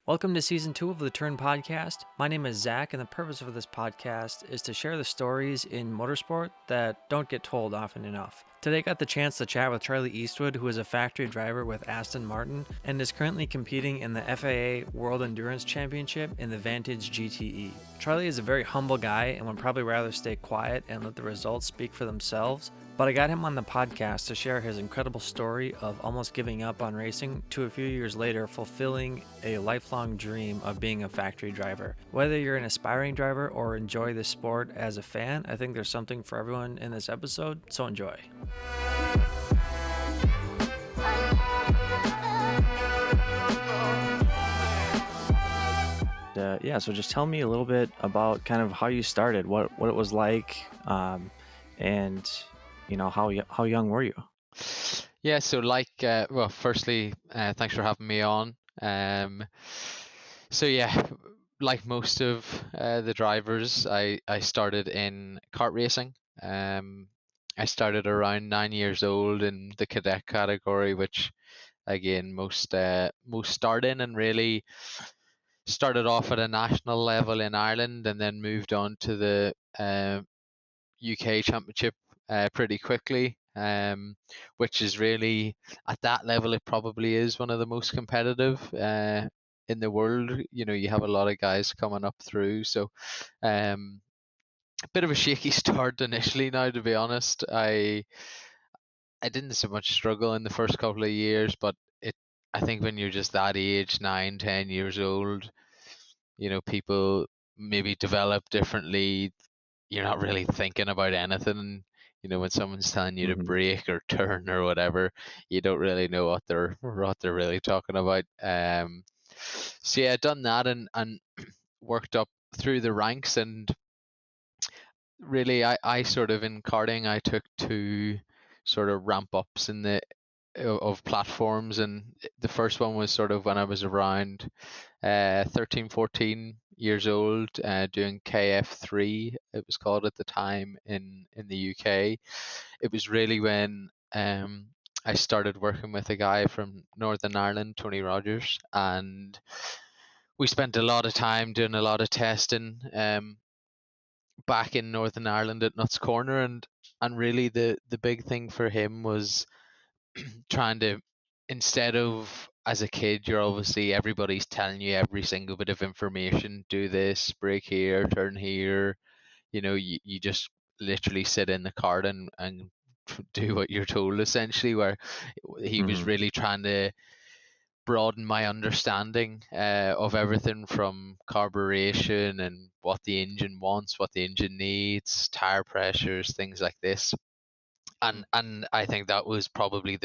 Welcome to Season 2 of the Turn Podcast. My name is Zach, and the purpose of this podcast is to share the stories in motorsport that don't get told often enough. Today I got the chance to chat with Charlie Eastwood, who is a factory driver with Aston Martin and is currently competing in the FAA World Endurance Championship in the Vantage GTE. Charlie is a very humble guy and would probably rather stay quiet and let the results speak for themselves, but I got him on the podcast to share his incredible story of almost giving up on racing to a few years later fulfilling a lifelong dream of being a factory driver. Whether you're an aspiring driver or enjoy this sport as a fan, I think there's something for everyone in this episode, so enjoy. So just tell me a little bit about kind of how you started, what it was like, and how young were you? Yeah, so firstly, thanks for having me on. Like most of the drivers, I started in kart racing. I started around 9 years old in the cadet category, which again most start in, and really started off at a national level in Ireland and then moved on to the UK Championship pretty quickly, which is really, at that level, it probably is one of the most competitive in the world. You know, you have a lot of guys coming up through, so a bit of a shaky start initially. Now, to be honest, I didn't so much struggle in the first couple of years, but I think when you're just that age, 9, 10 years old, you know, people maybe develop differently. You're not really thinking about anything. You know, when someone's telling you to brake or turn or whatever, you don't really know what they're really talking about. So yeah, done that and worked up through the ranks, and really I sort of, in karting, I took two sort of ramp ups in the of platforms, and the first one was sort of when I was around 13, 14 years old, doing KF3, it was called at the time in the UK. It was really when I started working with a guy from Northern Ireland, Tony Rogers, and we spent a lot of time doing a lot of testing back in Northern Ireland at Nuts Corner, and really the big thing for him was trying to, instead of, as a kid, you're obviously, everybody's telling you every single bit of information, do this, brake here, turn here, you know, you just literally sit in the cart and do what you're told, essentially, where he was really trying to broaden my understanding of everything from carburation and what the engine wants, what the engine needs, tire pressures, things like this. And I think that was probably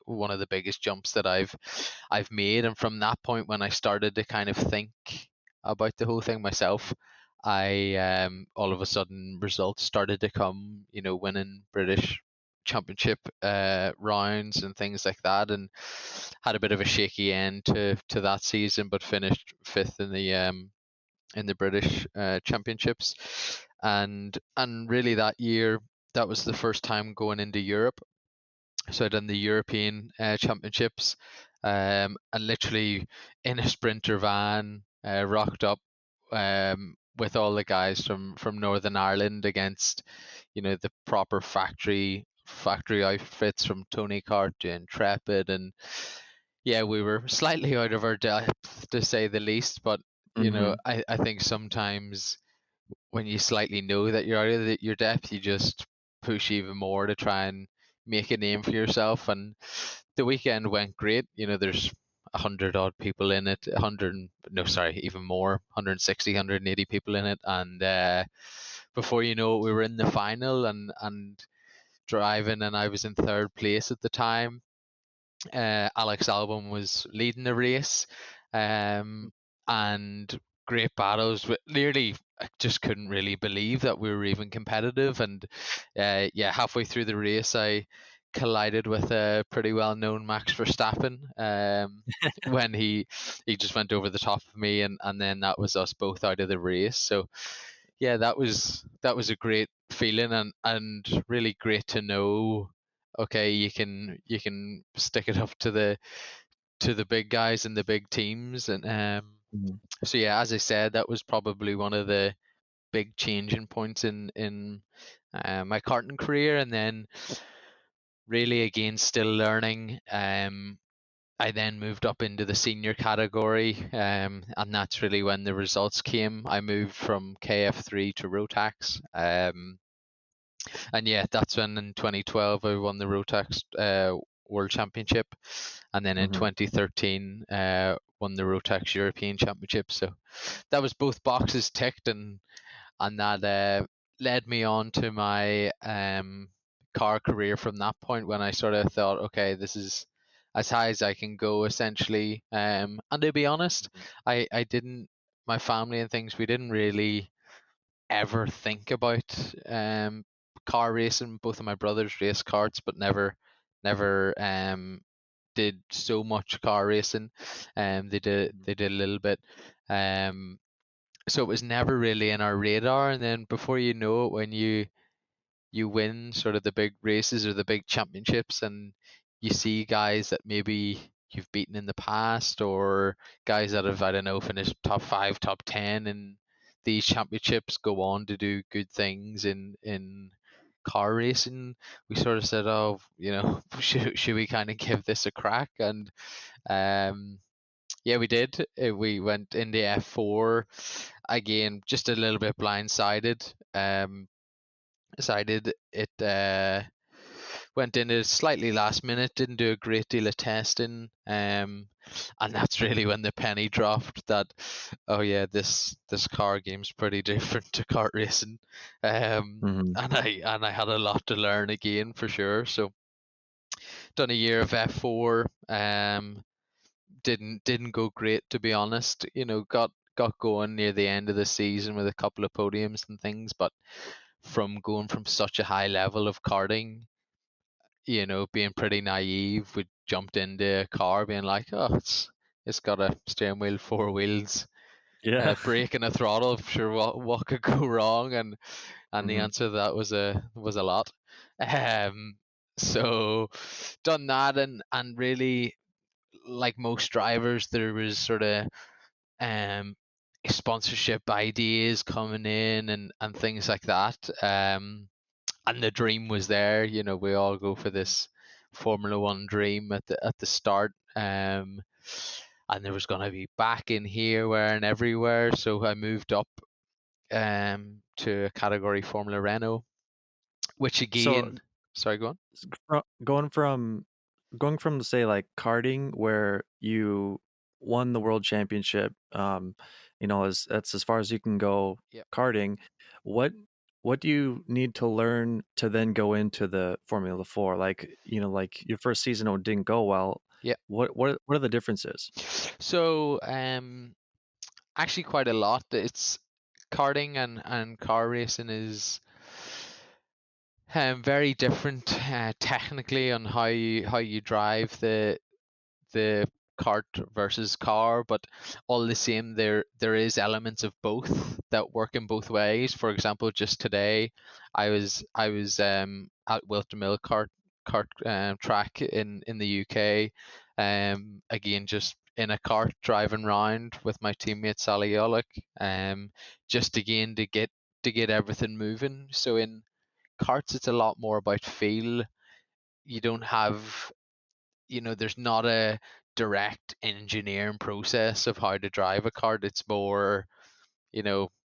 one of the biggest jumps that I've made. And from that point, when I started to kind of think about the whole thing myself, I all of a sudden results started to come, you know, winning British Championship rounds and things like that, and had a bit of a shaky end to that season, but finished fifth in the British Championships, and really that year, that was the first time going into Europe. So I done the European Championships, and literally in a Sprinter van, rocked up with all the guys from Northern Ireland against, you know, the proper factory outfits from Tony Kart to Intrepid, and yeah, we were slightly out of our depth, to say the least. But you know, I think sometimes when you slightly know that you're out of your depth, you just push even more to try and make a name for yourself. And the weekend went great. You know, there's 100 odd people in it, even more, 160, 180 people in it. And before you know it, we were in the final and driving, and I was in third place at the time. Alex Albon was leading the race, and great battles. Nearly, I just couldn't really believe that we were even competitive. And halfway through the race, I collided with a pretty well-known Max Verstappen when he just went over the top of me, and then that was us both out of the race. So yeah, that was a great feeling, and really great to know, okay, you can stick it up to the big guys and the big teams. And Mhm. So yeah, as I said, that was probably one of the big changing points in my karting career. And then really again still learning. I then moved up into the senior category, and that's really when the results came. I moved from KF3 to Rotax, and yeah, that's when in 2012 I won the Rotax World Championship, and then in Mhm. 2013 won the Rotax European Championship. So that was both boxes ticked, and that led me on to my car career from that point, when I sort of thought, okay, this is as high as I can go, essentially. And to be honest, I didn't, my family and things, we didn't really ever think about car racing. Both of my brothers race karts, but never did so much car racing. They did a little bit. Um, so it was never really in our radar. And then before you know it, when you win sort of the big races or the big championships, and you see guys that maybe you've beaten in the past, or guys that have, I don't know, finished top 5, top 10 in these championships, go on to do good things in car racing, we sort of said, oh, should we kind of give this a crack? And um yeah, we did. We went into F4 again, just a little bit blindsided. Decided it went in a slightly last minute, didn't do a great deal of testing, and that's really when the penny dropped that, oh yeah, this car game's pretty different to kart racing, Mhm. and I had a lot to learn again for sure. So done a year of F4, didn't go great, to be honest. Got going near the end of the season with a couple of podiums and things, but from going from such a high level of karting, being pretty naive, we jumped into a car being like, oh, it's got a steering wheel, four wheels, Yeah. a brake and a throttle. Sure, what could go wrong? And the Mhm. answer to that was a lot. Um, so done that, and really, like most drivers, there was sort of um sponsorship ideas coming in, and things like that. And the dream was there. We all go for this Formula One dream at the start. And there was going to be back in here, where, and everywhere. So I moved up to a category Formula Renault, which So again, sorry, go on. going from say like karting where you won the world championship, as that's as far as you can go Yep. karting. What what do you need to learn to then go into the Formula 4? Like, like your first season didn't go well. Yep. What are the differences? So actually quite a lot. It's karting and car racing is very different technically on how you drive the cart versus car, but all the same, there is elements of both that work in both ways. For example, just today, I was at Wilton Mill kart track in the UK, again just in a cart driving round with my teammate Sally Yollick, just again to get everything moving. So in karts, it's a lot more about feel. You don't have, there's not a direct engineering process of how to drive a kart. It's more,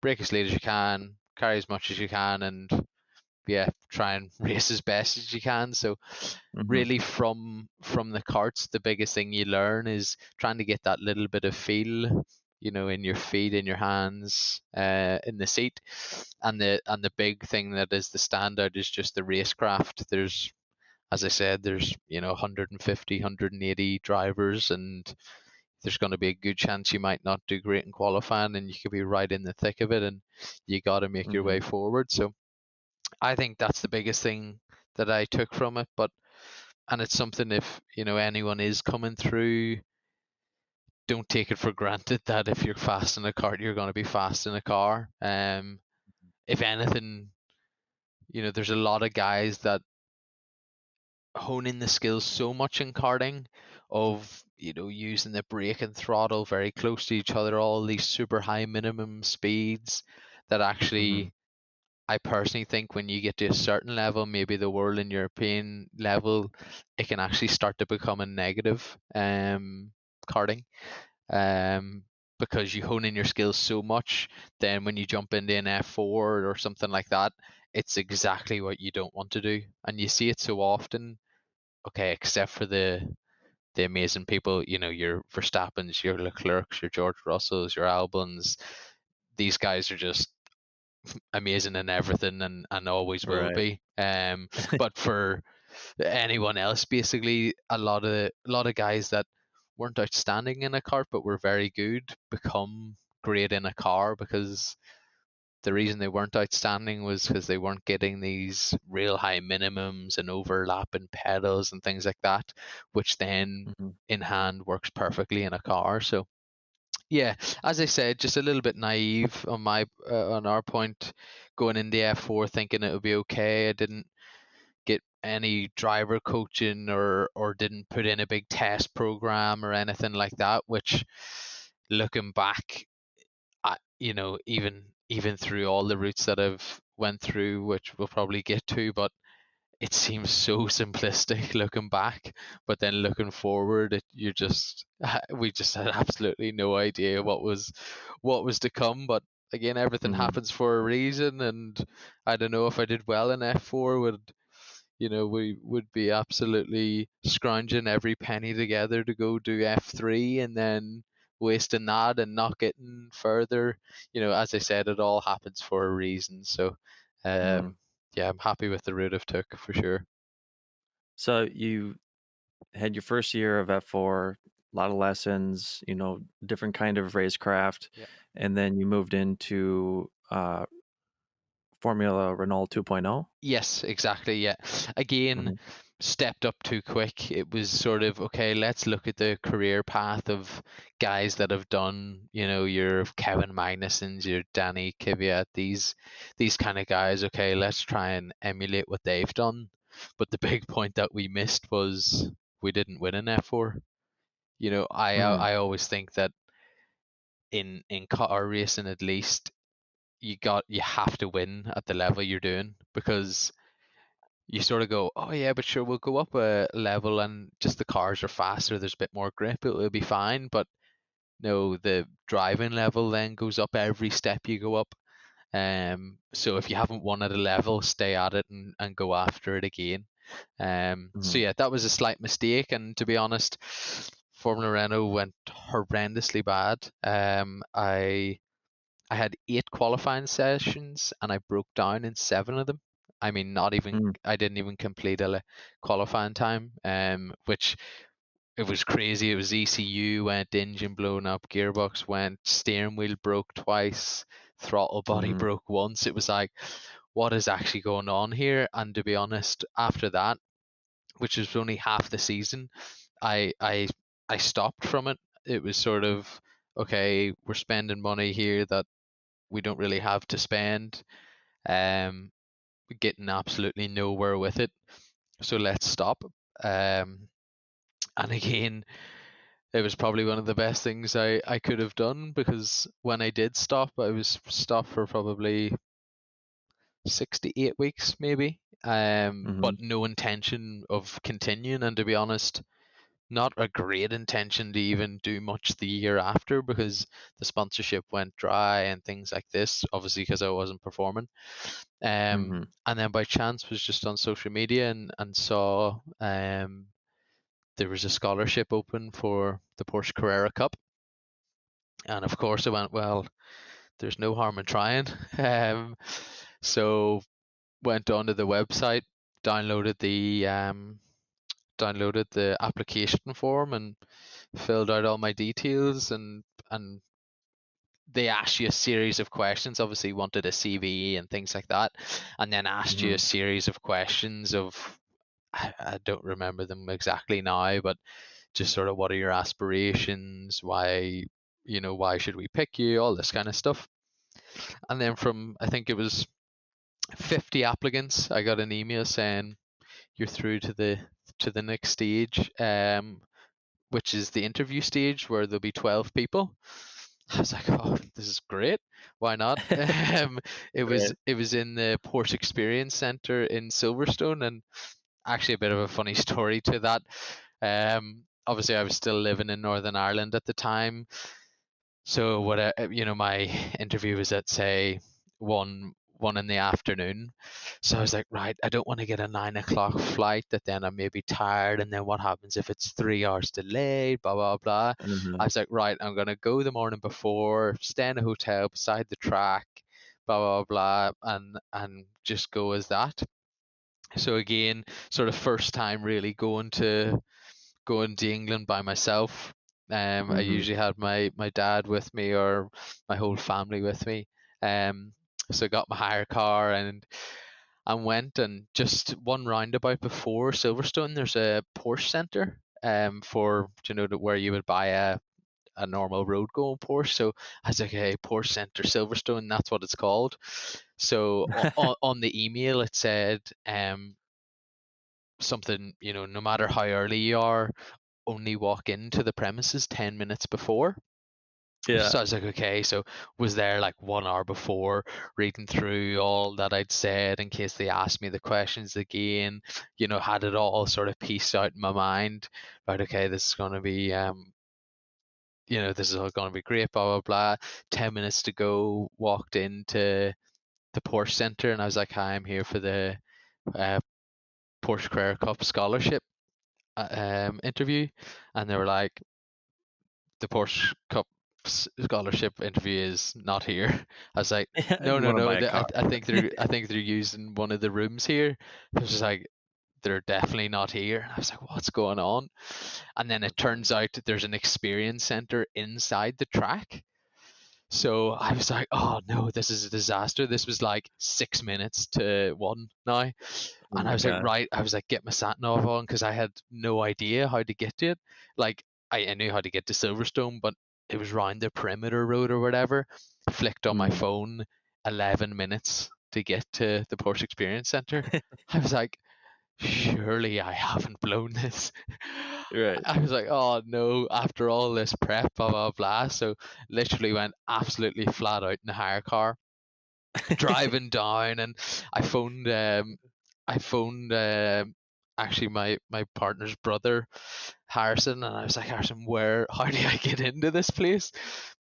brake as late as you can, carry as much as you can, and yeah, try and race as best as you can. So Hmm. really, from the karts, the biggest thing you learn is trying to get that little bit of feel, in your feet, in your hands, in the seat. And the big thing that is the standout is just the racecraft. There's, as I said, there's 150, 180 drivers, and there's going to be a good chance you might not do great in qualifying, and you could be right in the thick of it, and you got to make your Hmm. way forward. So I think that's the biggest thing that I took from it. And it's something, if anyone is coming through, don't take it for granted that if you're fast in a car, you're going to be fast in a car. If anything, there's a lot of guys that hone in the skills so much in karting of using the brake and throttle very close to each other, all these super high minimum speeds that Mm-hmm. actually, I personally think when you get to a certain level, maybe the world and European level, it can actually start to become a negative karting, um, because you hone in your skills so much. Then when you jump into an F4 or something like that, it's exactly what you don't want to do, and you see it so often. Okay, except for the amazing people, your Verstappens, your Leclercs, your George Russells, your Albons. These guys are just amazing in everything, and always will Right. be. But for anyone else, basically, a lot of guys that weren't outstanding in a kart but were very good become great in a car, because the reason they weren't outstanding was because they weren't getting these real high minimums and overlapping pedals and things like that, which then Mm-hmm. in hand works perfectly in a car. So yeah, as I said, just a little bit naive on our point, going into F4 thinking it would be okay. I didn't get any driver coaching, or didn't put in a big test program or anything like that, which, looking back, even through all the routes that I've went through, which we'll probably get to, but it seems so simplistic looking back. But then looking forward, we just had absolutely no idea what was to come. But again, everything Mm-hmm. happens for a reason, and I don't know if I did well in F4, we would be absolutely scrounging every penny together to go do F3, and then wasting that and not getting further. As I said, it all happens for a reason. So, Mm-hmm. yeah, I'm happy with the route I've took for sure. So you had your first year of F4, a lot of lessons, different kind of racecraft, Yeah. and then you moved into Formula Renault 2.0. Yes, exactly. Yeah. Again, Mm-hmm. stepped up too quick. It was sort of, okay, let's look at the career path of guys that have done, your Kevin Magnusons, your Danny Kvyat, these kind of guys. Okay, let's try and emulate what they've done. But the big point that we missed was we didn't win an F4. Mm-hmm. I always think that in car racing, at least, you have to win at the level you're doing, because you sort of go, oh yeah, but sure, we'll go up a level and just the cars are faster, there's a bit more grip, it'll be fine. But no, the driving level then goes up every step you go up. So if you haven't won at a level, stay at it, and go after it again. So Mm-hmm. yeah, that was a slight mistake, and to be honest, Formula Renault went horrendously bad. I had 8 qualifying sessions and I broke down in 7 of them. I mean, I didn't even complete a qualifying time, which, it was crazy. It was ECU went, engine blown up, gearbox went, steering wheel broke twice, throttle body Mm-hmm. broke once. It was like, what is actually going on here? And to be honest, after that, which was only half the season, I I I stopped from it. It was sort of, okay, we're spending money here that we don't really have to spend, um, getting absolutely nowhere with it. So let's stop. Um, and again, it was probably one of the best things I could have done, because when I did stop, I was stopped for probably 6 to 8 weeks, maybe. Mm-hmm. But no intention of continuing, and to be honest, not a great intention to even do much the year after, because the sponsorship went dry and things like this, obviously because I wasn't performing. Mm-hmm. And then by chance was just on social media, and saw there was a scholarship open for the Porsche Carrera Cup. And of course I went, well, there's no harm in trying. So went onto the website, downloaded the application form, and filled out all my details, and they asked you a series of questions. Obviously wanted a CV and things like that, and then asked you a Mm-hmm. series of questions of, I don't remember them exactly now, but just sort of, what are your aspirations, why should we pick you, all this kind of stuff. And then from, I think it was 50 applicants, I got an email saying you're through to the next stage. which is the interview stage where there'll be 12 people. I was like, oh, this is great. Why not? Right. It was in the Porsche Experience Center in Silverstone, and actually a bit of a funny story to that. Obviously, I was still living in Northern Ireland at the time, so what my interview was at say one in the afternoon. So I was like, right, I don't want to get a 9 o'clock flight that then I may be tired, and then what happens if it's 3 hours delayed, blah blah blah. I Mhm. was like, right, I'm gonna go the morning before, stay in a hotel beside the track, blah blah blah, and just go as that. So again, sort of first time really going to England by myself. I Mhm. usually had my dad with me or my whole family with me. Um, so I got my hire car and went, and just one roundabout before Silverstone, there's a Porsche Centre. For where you would buy a normal road going Porsche. So I was like, hey, Porsche Centre Silverstone, that's what it's called. So on the email it said something, no matter how early you are, only walk into the premises 10 minutes before. Yeah. So I was like, okay, so was there like 1 hour before, reading through all that I'd said in case they asked me the questions again, had it all sort of pieced out in my mind. Right, okay, this is going to be, this is all going to be great, blah, blah, blah. 10 minutes to go, walked into the Porsche Center, and I was like, hi, I'm here for the uh, Porsche Carrera Cup Scholarship interview. And they were like, the Porsche Cup scholarship interview is not here. I was like, Yeah, no, you no, wanna no. buy a car. I think they're using one of the rooms here. I was just like, they're definitely not here. I was like, what's going on? And then it turns out that there's an experience center inside the track. So I was like, oh no, this is a disaster. This was like 6 minutes to one now. Oh And I my was like, god. right, I was like, get my sat nav on because I had no idea how to get to it. Like, I knew how to get to Silverstone, but it was round the perimeter road or whatever. Flicked on my Mhm. phone, 11 minutes to get to the Porsche Experience Center. I was like, surely I haven't blown this. Right. I was like, oh no, after all this prep, blah, blah, blah. So literally went absolutely flat out in the hire car, driving down, and I phoned I phoned actually my partner's brother, Harrison, and I was like, Harrison, how do I get into this place?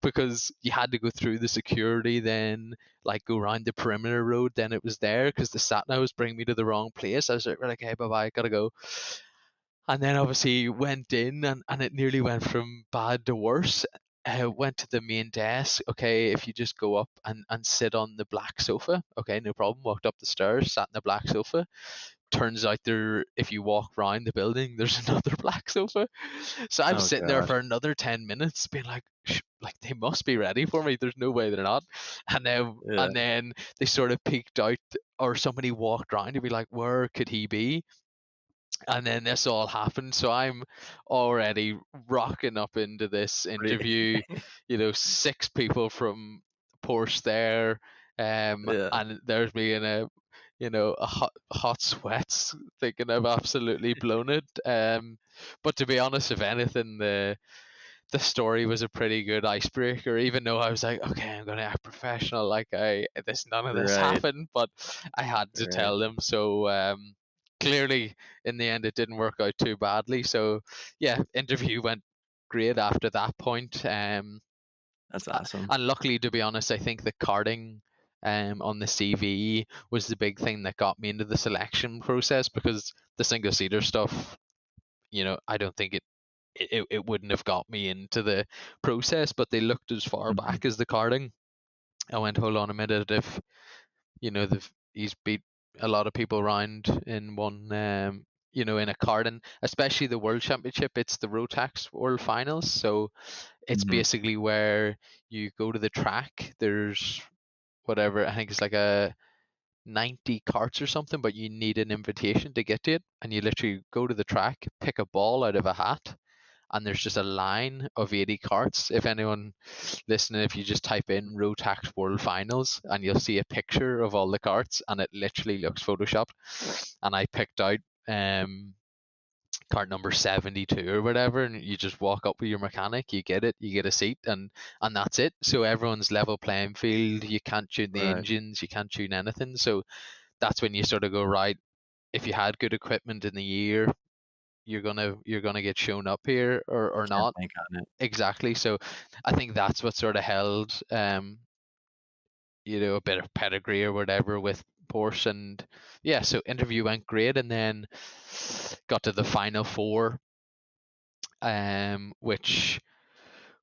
Because you had to go through the security, then like go around the perimeter road, then it was there because the sat nav was bringing me to the wrong place. I was like, hey, bye bye, gotta go. And then obviously went in, and it nearly went from bad to worse. Went to the main desk. Okay, if you just go up and sit on the black sofa. Okay, no problem. Walked up the stairs, sat in the black sofa. Turns out if you walk around the building, there's another black sofa. So I was Oh sitting there god. for another 10 minutes, being like, like they must be ready for me. There's no way they're not. Yeah. And then they sort of peeked out, or somebody walked around to be like, where could he be? And then this all happened, so I'm already rocking up into this Pretty interview, 6 people from Porsche there, yeah. and there's me in a hot sweats, thinking I've absolutely blown it. But to be honest, if anything, the story was a pretty good icebreaker, even though I was like, okay, I'm gonna act professional, like none of this Right. happened, but I had to Right. tell them. So clearly, in the end, it didn't work out too badly. So yeah, interview went great after that point. That's awesome. And luckily, to be honest, I think the karting on the CV was the big thing that got me into the selection process, because the single seater stuff, I don't think it wouldn't have got me into the process, but they looked as far Mhm. back as the karting. I went, hold on a minute, if he's beat a lot of people around in one, in a karting, especially the World Championship. It's the Rotax World Finals, so it's Mhm. basically where you go to the track. There's whatever, I think it's like a 90 carts or something, but you need an invitation to get to it, and you literally go to the track, pick a ball out of a hat, and there's just a line of 80 carts. If anyone listening, if you just type in Rotax World Finals, and you'll see a picture of all the carts, and it literally looks photoshopped. And I picked out cart number 72 or whatever, and you just walk up with your mechanic, you get it, you get a seat, and that's it. So everyone's level playing field. You can't tune the Right. engines, you can't tune anything. So that's when you sort of go, right, if you had good equipment in the year, you're gonna get shown up here, or Can't not. bank on it. Exactly. So I think that's what sort of held a bit of pedigree or whatever with Porsche. And yeah, so interview went great, and then got to the final four, which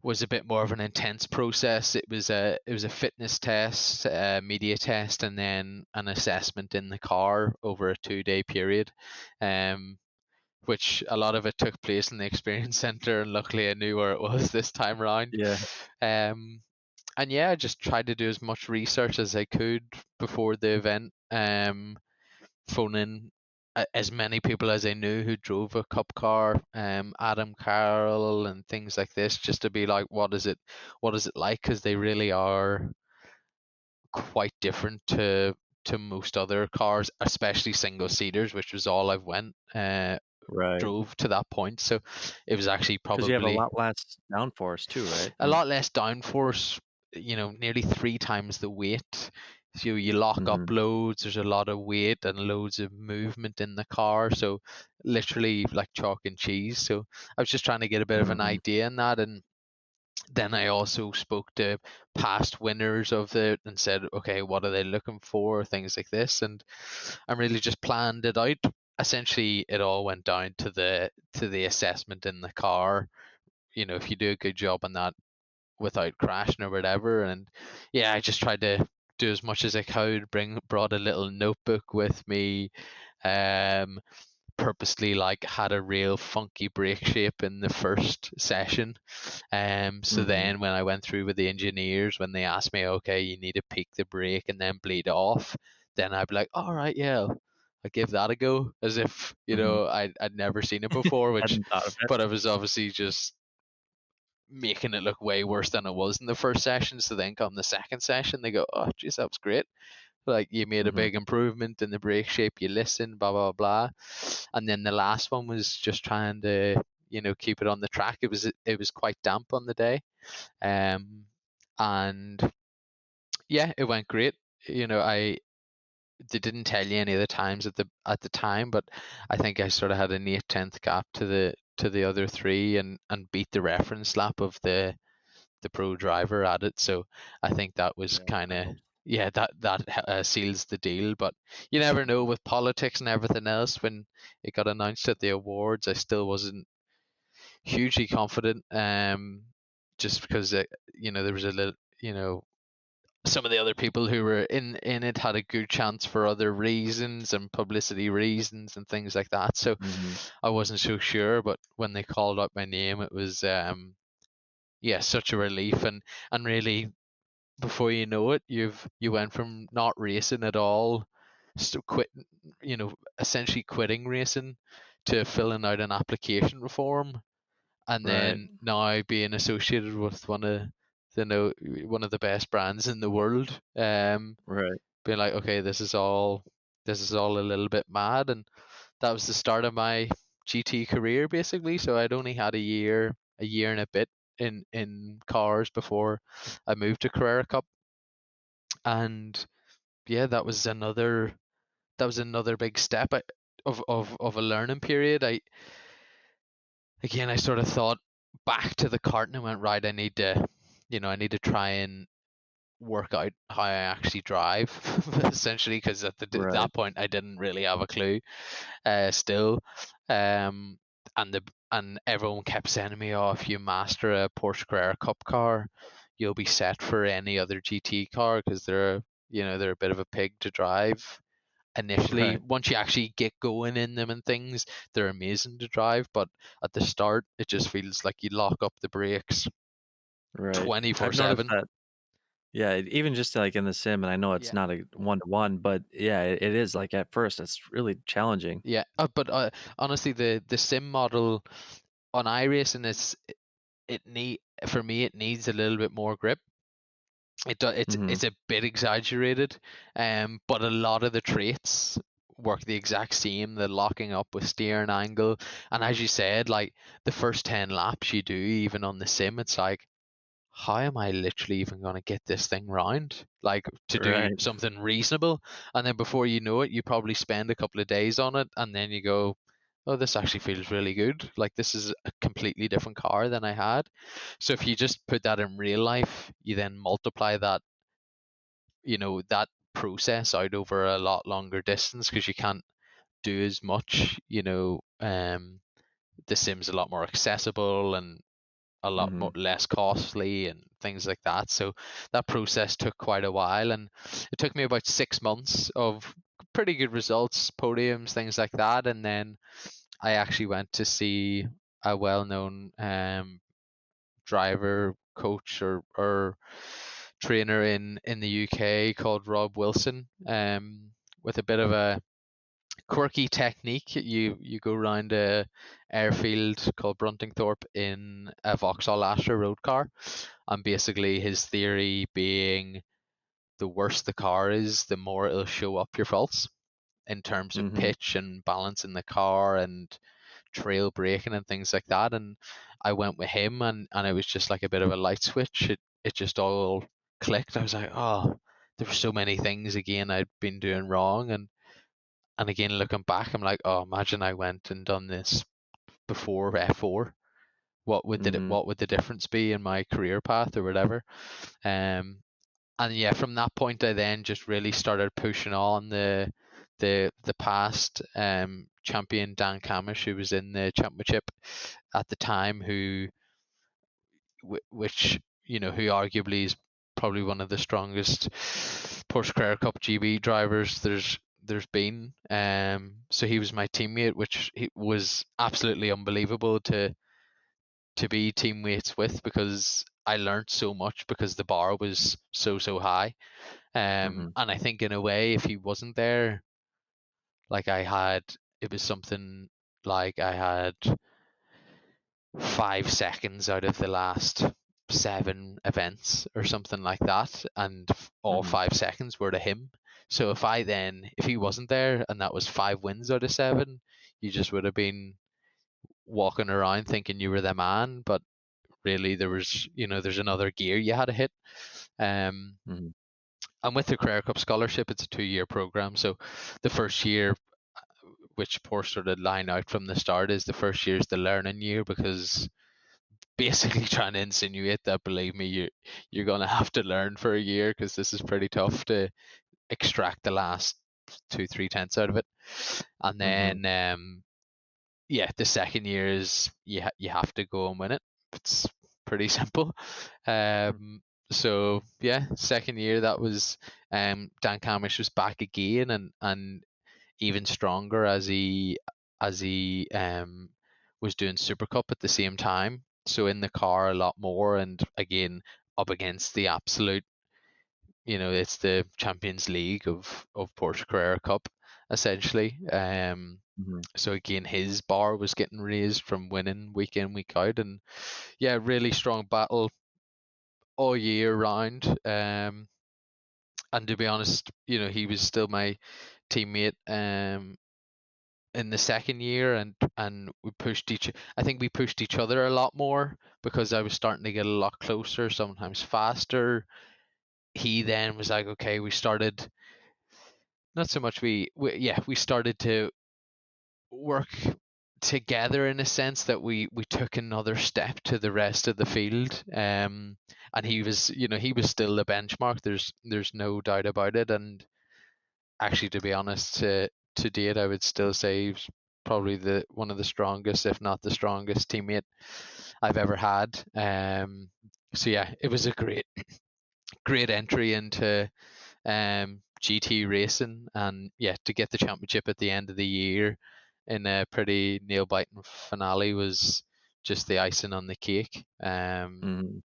was a bit more of an intense process. It was a fitness test, a media test, and then an assessment in the car over a 2-day period. Which a lot of it took place in the experience center, and luckily I knew where it was this time around. Yeah. And yeah, I just tried to do as much research as I could before the event. Phone in as many people as I knew who drove a cup car, Adam Carroll and things like this, just to be like, what is it like? Because they really are quite different to most other cars, especially single seaters, which was all I've Right. drove to that point. So it was actually Because you have a probably lot less downforce too, right? a lot less downforce, nearly 3 times the weight. So you lock up Mhm. loads, there's a lot of weight and loads of movement in the car. So literally like chalk and cheese. So I was just trying to get a bit of an Mhm. idea in that. And then I also spoke to past winners of it and said, okay, what are they looking for? Things like this. And I really just planned it out. Essentially, it all went down to the assessment in the car. If you do a good job on that without crashing or whatever. And yeah, I just tried to do as much as I could. Brought a little notebook with me. Um, Purposely like had a real funky brake shape in the first session. So Mhm. then when I went through with the engineers, when they asked me, okay, you need to peak the brake and then bleed off, then I'd be like, all right, yeah, I'll give that a go, as if Mhm. I'd never seen it before. Which, Hadn't thought of it. but I was obviously just making it look way worse than it was in the first session. So then come the second session, they go, oh, geez, that was great. Like, you made a Mhm. big improvement in the brake shape, you listened, blah, blah, blah. And then the last one was just trying to, keep it on the track. It was quite damp on the day. And yeah, it went great. They didn't tell you any of the times at the time, but I think I sort of had an 8/10 gap to the other three, and beat the reference lap of the pro driver at it. So I think that was Yeah, kind that of, helps. yeah, that seals the deal. But you never know with politics and everything else. When it got announced at the awards, I still wasn't hugely confident. Just because there was a little, some of the other people who were in it had a good chance for other reasons and publicity reasons and things like that. So Mhm. I wasn't so sure. But when they called out my name, it was yeah, such a relief. And really, before you know it, you went from not racing at all, so essentially quitting racing, to filling out an application form, and Right. then now being associated with one of the best brands in the world. Right. Being like, okay, this is all a little bit mad. And that was the start of my GT career, basically. So I'd only had a year and a bit in cars before I moved to Carrera Cup. And yeah, that was another big step of a learning period. I sort of thought back to the kart and went, right, I need to try and work out how I actually drive, essentially, because at Right. that point I didn't really have a clue. Still, um, and everyone kept saying to me, "Oh, if you master a Porsche Carrera Cup car, you'll be set for any other GT car, because they're a bit of a pig to drive initially. Right. Once you actually get going in them and things, they're amazing to drive. But at the start, it just feels like you lock up the brakes Right. twenty four I've noticed seven. that. Yeah, even just like in the sim, and I know it's Yeah. not a one to one, but yeah, it is like at first it's really challenging. Yeah, but honestly, the sim model on iRacing for me, it needs a little bit more grip. It's Mhm. a bit exaggerated, but a lot of the traits work the exact same, the locking up with steering angle. And as you said, like the first 10 laps you do, even on the sim, it's like, how am I literally even going to get this thing round? Like to do Right. something reasonable. And then before you know it, you probably spend a couple of days on it. And then you go, oh, this actually feels really good. Like this is a completely different car than I had. So if you just put that in real life, you then multiply that, that process out over a lot longer distance because you can't do as much, the sim's a lot more accessible and a lot more Mm-hmm. less costly and things like that. So that process took quite a while, and it took me about 6 months of pretty good results, podiums, things like that. And then I actually went to see a well-known driver coach or trainer in the UK called Rob Wilson, with a bit of a quirky technique. You go around a airfield called Bruntingthorpe in a Vauxhall Astra road car, and basically his theory being the worse the car is, the more it'll show up your faults in terms of Mm-hmm. pitch and balance in the car and trail braking and things like that. And I went with him, and it was just like a bit of a light switch. It just all clicked. I was like, oh, there were so many things again I'd been doing wrong, and again, looking back, I'm like, oh, imagine I went and done this before F4. Mm-hmm. What would the difference be in my career path or whatever? Um, and yeah, from that point, I then just really started pushing on the past champion Dan Camish, who was in the championship at the time, which who arguably is probably one of the strongest Porsche Carrera Cup GB drivers there's been. So he was my teammate, which was absolutely unbelievable to be teammates with, because I learned so much because the bar was so high. Mm-hmm. And I think in a way, if he wasn't there, like it was something like I had 5 seconds out of the last 7 events or something like that, and all Mm-hmm. 5 seconds were to him. So if he wasn't there and that was 5 wins out of 7, you just would have been walking around thinking you were the man, but really there's another gear you had to hit. Um, Mm-hmm. and with the Carrera Cup Scholarship, it's a 2-year program. So the first year, which Porsche sort of line out from the start, is the first year is the learning year, because basically trying to insinuate that, believe me, you're going to have to learn for a year, because this is pretty tough to extract the last 2-3 tenths out of it. And Mm-hmm. then yeah, the second year is you have to go and win it. It's pretty simple. So yeah, second year, that was Dan Camish was back again, and even stronger, as he was doing Super Cup at the same time. So in the car a lot more, and again up against the absolute, it's the Champions League of Porsche Carrera Cup essentially. Mm-hmm. So again, his bar was getting raised from winning week in, week out, and yeah, really strong battle all year round. And to be honest, he was still my teammate in the second year, and I think we pushed each other a lot more, because I was starting to get a lot closer, sometimes faster. He then was like, okay, we started, not so much we started to work together, in a sense that we took another step to the rest of the field. And he was still the benchmark, there's no doubt about it. And actually, to be honest, to date, I would still say he's probably the one of the strongest, if not the strongest teammate I've ever had. So yeah, it was a great entry into GT racing, and yeah, to get the championship at the end of the year in a pretty nail biting finale was just the icing on the cake. Mm-hmm.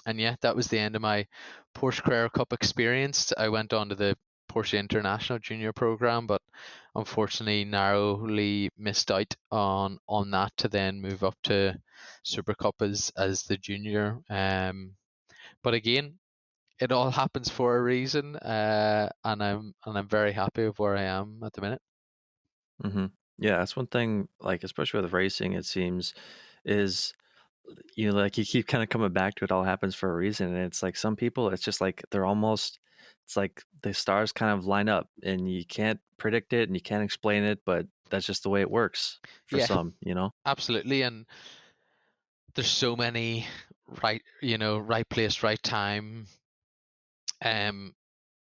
And yeah, that was the end of my Porsche Carrera Cup experience. I went on to the Porsche International Junior program, but unfortunately narrowly missed out on that to then move up to Super Cup as the junior. But again, it all happens for a reason, and I'm very happy with where I am at the minute. Mhm. Yeah, that's one thing, like, especially with racing, it seems, is, like, you keep kinda coming back to it all happens for a reason, and it's like some people, it's just like they're almost it's like the stars kind of line up, and you can't predict it, and you can't explain it, but that's just the way it works for Yeah, some, you know? absolutely. And there's so many right place, right time um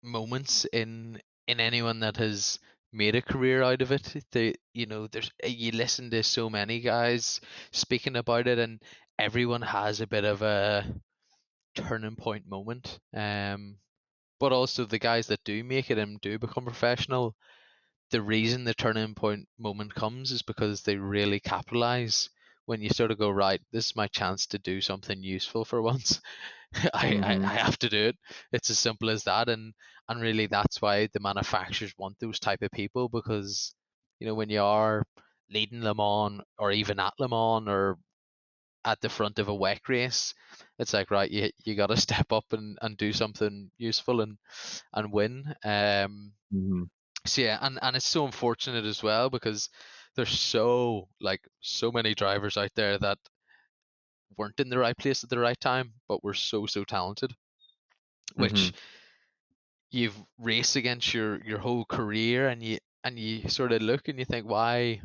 moments in anyone that has made a career out of it. There's you listen to so many guys speaking about it, and everyone has a bit of a turning point moment. But also the guys that do make it and do become professional, the reason the turning point moment comes is because they really capitalize when you sort of go, right, this is my chance to do something useful for once. Mhm. I have to do it. It's as simple as that. And really that's why the manufacturers want those type of people, because when you are leading Le Mans or even at Le Mans or at the front of a WEC race, it's like, right, you got to step up and do something useful and win. Mhm. So yeah, and it's so unfortunate as well, because there's so many drivers out there that weren't in the right place at the right time, but were so talented, which Mhm. you've raced against your whole career, and you sort of look and you think, why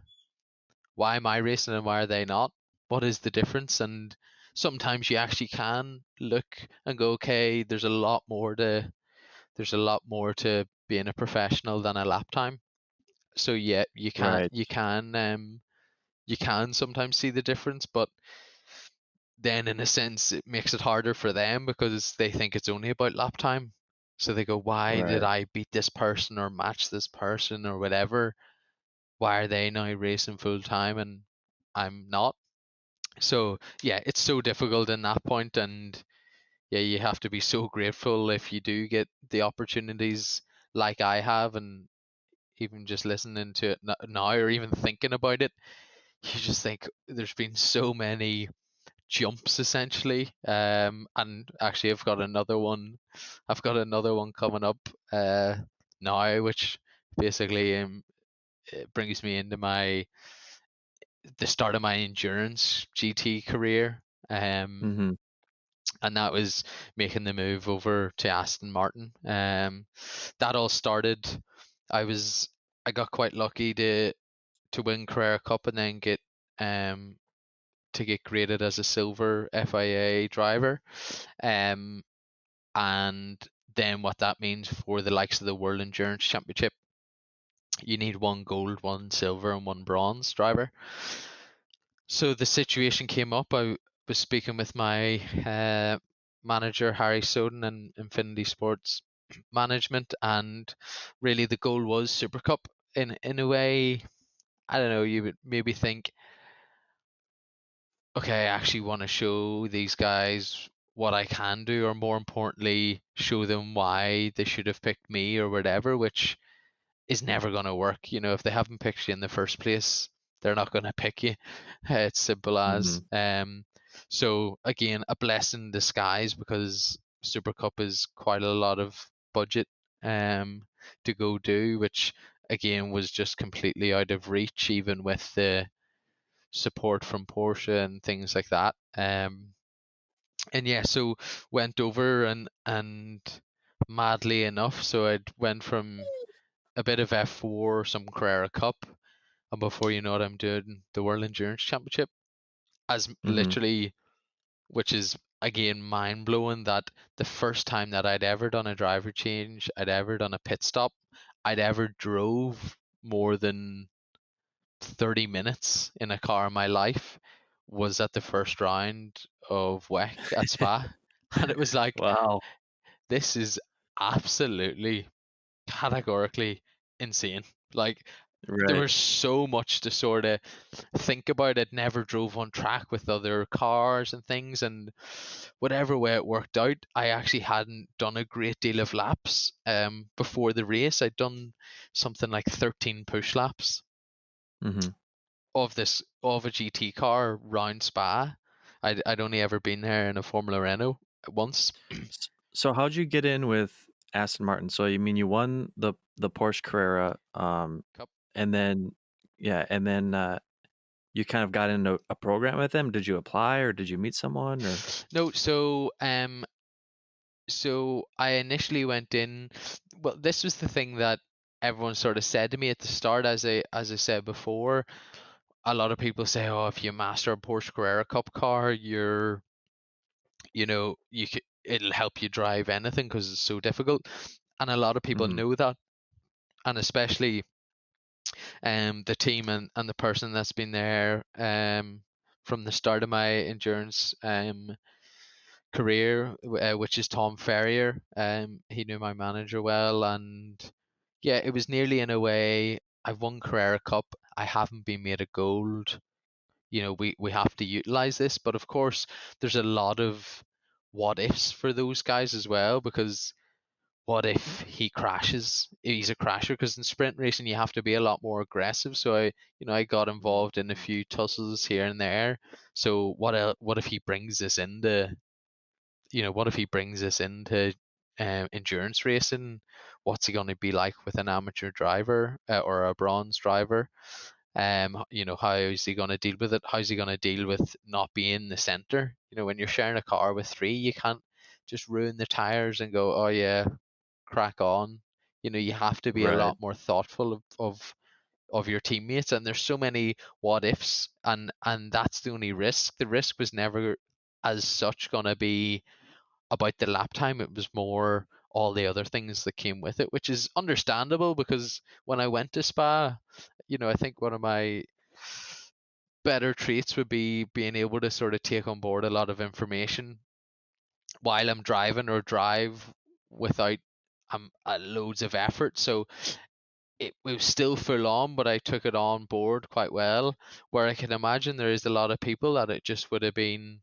am I racing and why are they not? What is the difference? And sometimes you actually can look and go, okay, there's a lot more to being a professional than a lap time. So yeah, Right. you can sometimes see the difference, but then in a sense it makes it harder for them because they think it's only about lap time. So they go, why did Right. I beat this person or match this person or whatever? Why are they now racing full time and I'm not? So yeah, it's so difficult in that point, and yeah, you have to be so grateful if you do get the opportunities like I have. And even just listening to it now or even thinking about it, you just think there's been so many jumps essentially. And actually I've got another one coming up now, which basically it brings me into my the start of my endurance GT career. Mhm. And that was making the move over to Aston Martin. That all started. I was I got quite lucky to win Carrera Cup and then get um to get graded as a silver FIA driver. Um, and then what that means for the likes of the World Endurance Championship, you need one gold, one silver, and one bronze driver. So the situation came up. I was speaking with my manager, Harry Soden, and Infinity Sports Management, and really the goal was Super Cup. In a way, I don't know, you would maybe think, okay, I actually want to show these guys what I can do, or more importantly, show them why they should have picked me or whatever, which is never going to work. If they haven't picked you in the first place, they're not going to pick you. It's simple as. Mhm. So again, a blessing in disguise, because Super Cup is quite a lot of budget to go do, which again was just completely out of reach, even with the support from Porsche and things like that. And yeah, so went over and madly enough, so I went from a bit of F4, some Carrera Cup, and before you know it, I'm doing the World Endurance Championship as Mhm. literally, which is again mind blowing that the first time that I'd ever done a driver change, I'd ever done a pit stop, I'd ever drove more than 30 minutes in a car in my life was at the first round of WEC at Spa. And it was like, Wow. this is absolutely categorically insane. Like, there Right. was so much to sort of think about. I'd never drove on track with other cars and things, and whatever way it worked out, I actually hadn't done a great deal of laps before the race. I'd done something like 13 push laps Mhm. of a GT car round Spa. I'd only ever been there in a Formula Renault once. So how'd you get in with Aston Martin? So you mean you won the Porsche Carrera, Cup. and then Yeah, and then you kind of got into a program with them. Did you apply or did you meet someone or? No, so I initially went in. Well, this was the thing that everyone sort of said to me at the start, as I said before. A lot of people say, "Oh, if you master a Porsche Carrera Cup car, it'll help you drive anything because it's so difficult." And a lot of people Mhm. know that, and especially the team and the person that's been there from the start of my endurance career, which is Tom Ferrier. He knew my manager well, and yeah, it was nearly in a way. I've won Carrera Cup. I haven't been made a gold. We have to utilize this, but of course, there's a lot of what ifs for those guys as well, because what if he crashes? He's a crasher, because in sprint racing you have to be a lot more aggressive. So I got involved in a few tussles here and there. So what if he brings this into endurance racing? What's he going to be like with an amateur driver or a bronze driver? How is he going to deal with it? How's he going to deal with not being the center? When you're sharing a car with three, you can't just ruin the tires and go, oh yeah, crack on. You have to be a Right. lot more thoughtful of your teammates, and there's so many what ifs, and that's the only risk. The risk was never as such going to be about the lap time. It was more all the other things that came with it, which is understandable, because when I went to Spa, I think one of my better traits would be being able to sort of take on board a lot of information while I'm driving, or drive without loads of effort. So it was still full on, but I took it on board quite well. Where I can imagine there is a lot of people that it just would have been,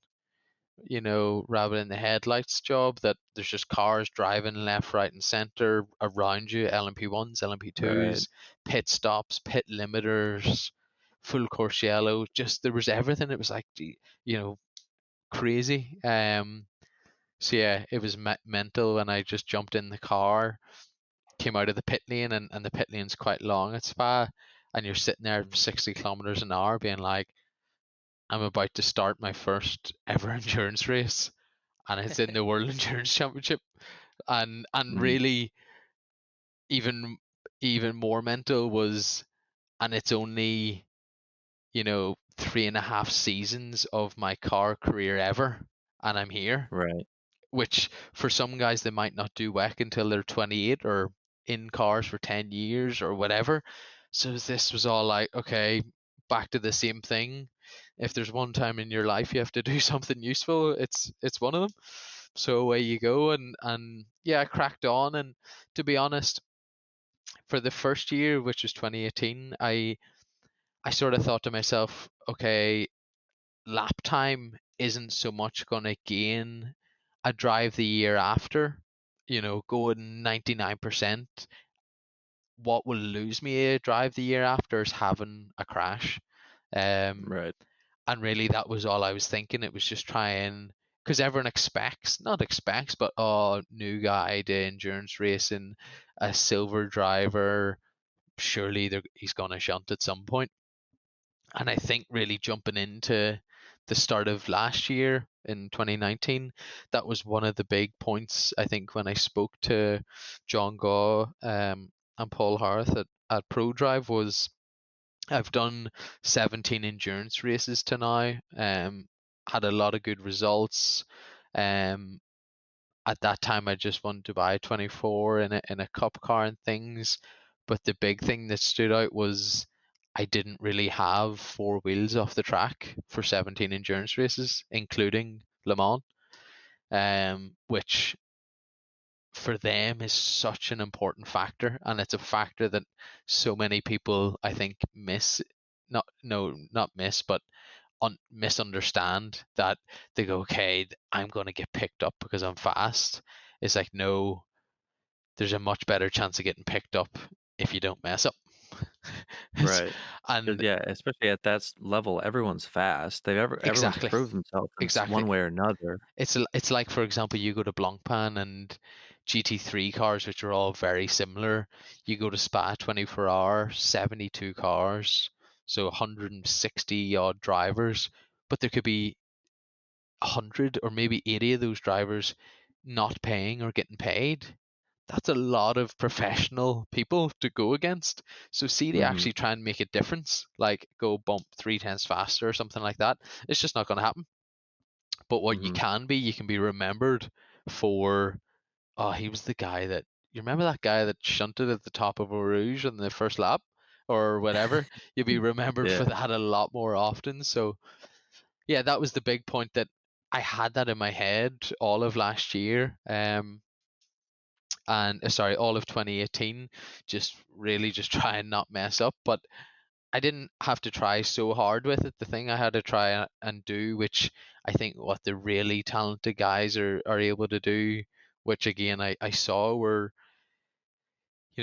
rabbit in the headlights job, that there's just cars driving left, right, and center around you, LMP1s, Right. LMP2s, pit stops, pit limiters, full course yellow. Just there was everything. It was like, crazy. So yeah, it was mental when I just jumped in the car, came out of the pit lane, and the pit lane's quite long at Spa, and you're sitting there for 60 kilometers an hour, being like, I'm about to start my first ever endurance race, and it's in the World Endurance Championship, and Mhm. really even even more mental was, and it's only 3.5 seasons of my car career ever, and I'm here. Right. Which for some guys they might not do WEC until they're 28, or in cars for 10 years or whatever. So this was all like, okay, back to the same thing. If there's one time in your life you have to do something useful, it's one of them. So away you go, and yeah, I cracked on. And to be honest, for the first year, which was 2018, I sort of thought to myself, okay, lap time isn't so much going to gain a drive the year after, going 99%. What will lose me a drive the year after is having a crash. Um, Right. and really, that was all I was thinking. It was just trying, because everyone not expects, but oh, new guy to endurance racing, a silver driver, surely he's going to shunt at some point. And I think really jumping into the start of last year in 2019, that was one of the big points. I think when I spoke to John Gaw and Paul Harth at ProDrive, was I've done 17 endurance races to now, had a lot of good results. Um, at that time, I just wanted to buy 24 in a cup car and things. But the big thing that stood out was I didn't really have four wheels off the track for 17 endurance races, including Le Mans, which for them is such an important factor, and it's a factor that so many people, I think, miss. Not no, not miss, but misunderstand, that they go, okay, I'm going to get picked up because I'm fast. It's like, no, there's a much better chance of getting picked up if you don't mess up. Right. 'Cause, And yeah, especially at that level, everyone's fast. Everyone's exactly, proved themselves in exactly. one way or another. It's like, for example, you go to Blancpain and GT3 cars, which are all very similar. You go to Spa 24 hour, 72 cars. so 160 odd drivers, but there could be 100 or maybe 80 of those drivers not paying or getting paid. That's a lot of professional people to go against. So see, they Mm-hmm. actually try and make a difference, like go bump 3 tenths faster or something like that. It's just not going to happen. But what Mm-hmm. you can be remembered for. Oh, he was the guy that, you remember that guy that shunted at the top of Eau Rouge in the first lap or whatever? You'll be remembered for Yeah. that a lot more often. So yeah, that was the big point, that I had that in my head all of last year. And sorry, all of 2018, just really just try and not mess up. But I didn't have to try so hard with it. The thing I had to try and do, which I think what the really talented guys are able to do, which again I saw were,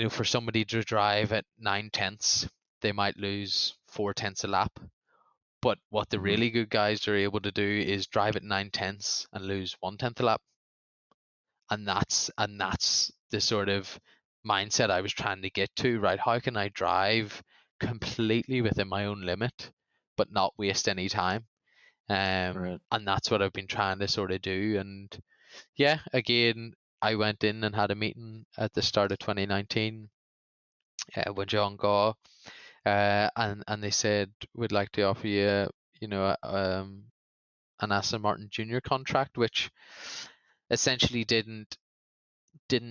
for somebody to drive at 9 tenths, they might lose 4 tenths a lap. But what the Mm-hmm. really good guys are able to do is drive at 9 tenths and lose 1 tenth a lap. And that's the sort of mindset I was trying to get to, right? How can I drive completely within my own limit but not waste any time? Right. And that's what I've been trying to sort of do. And yeah, again, I went in and had a meeting at the start of 2019 with John Gaw, and they said we'd like to offer you, an Aston Martin junior contract, which essentially didn't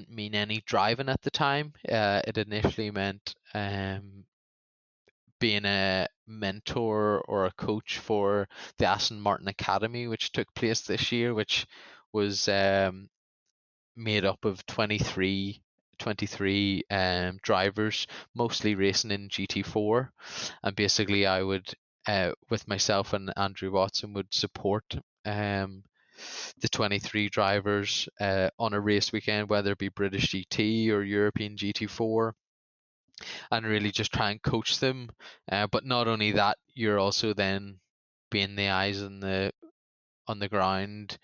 mean any driving at the time. It initially meant being a mentor or a coach for the Aston Martin Academy, which took place this year, which was made up of 23 drivers, mostly racing in GT4. And basically, I would, with myself and Andrew Watson, would support um, the 23 drivers on a race weekend, whether it be British GT or European GT4, and really just try and coach them. But not only that, you're also then being the eyes on the ground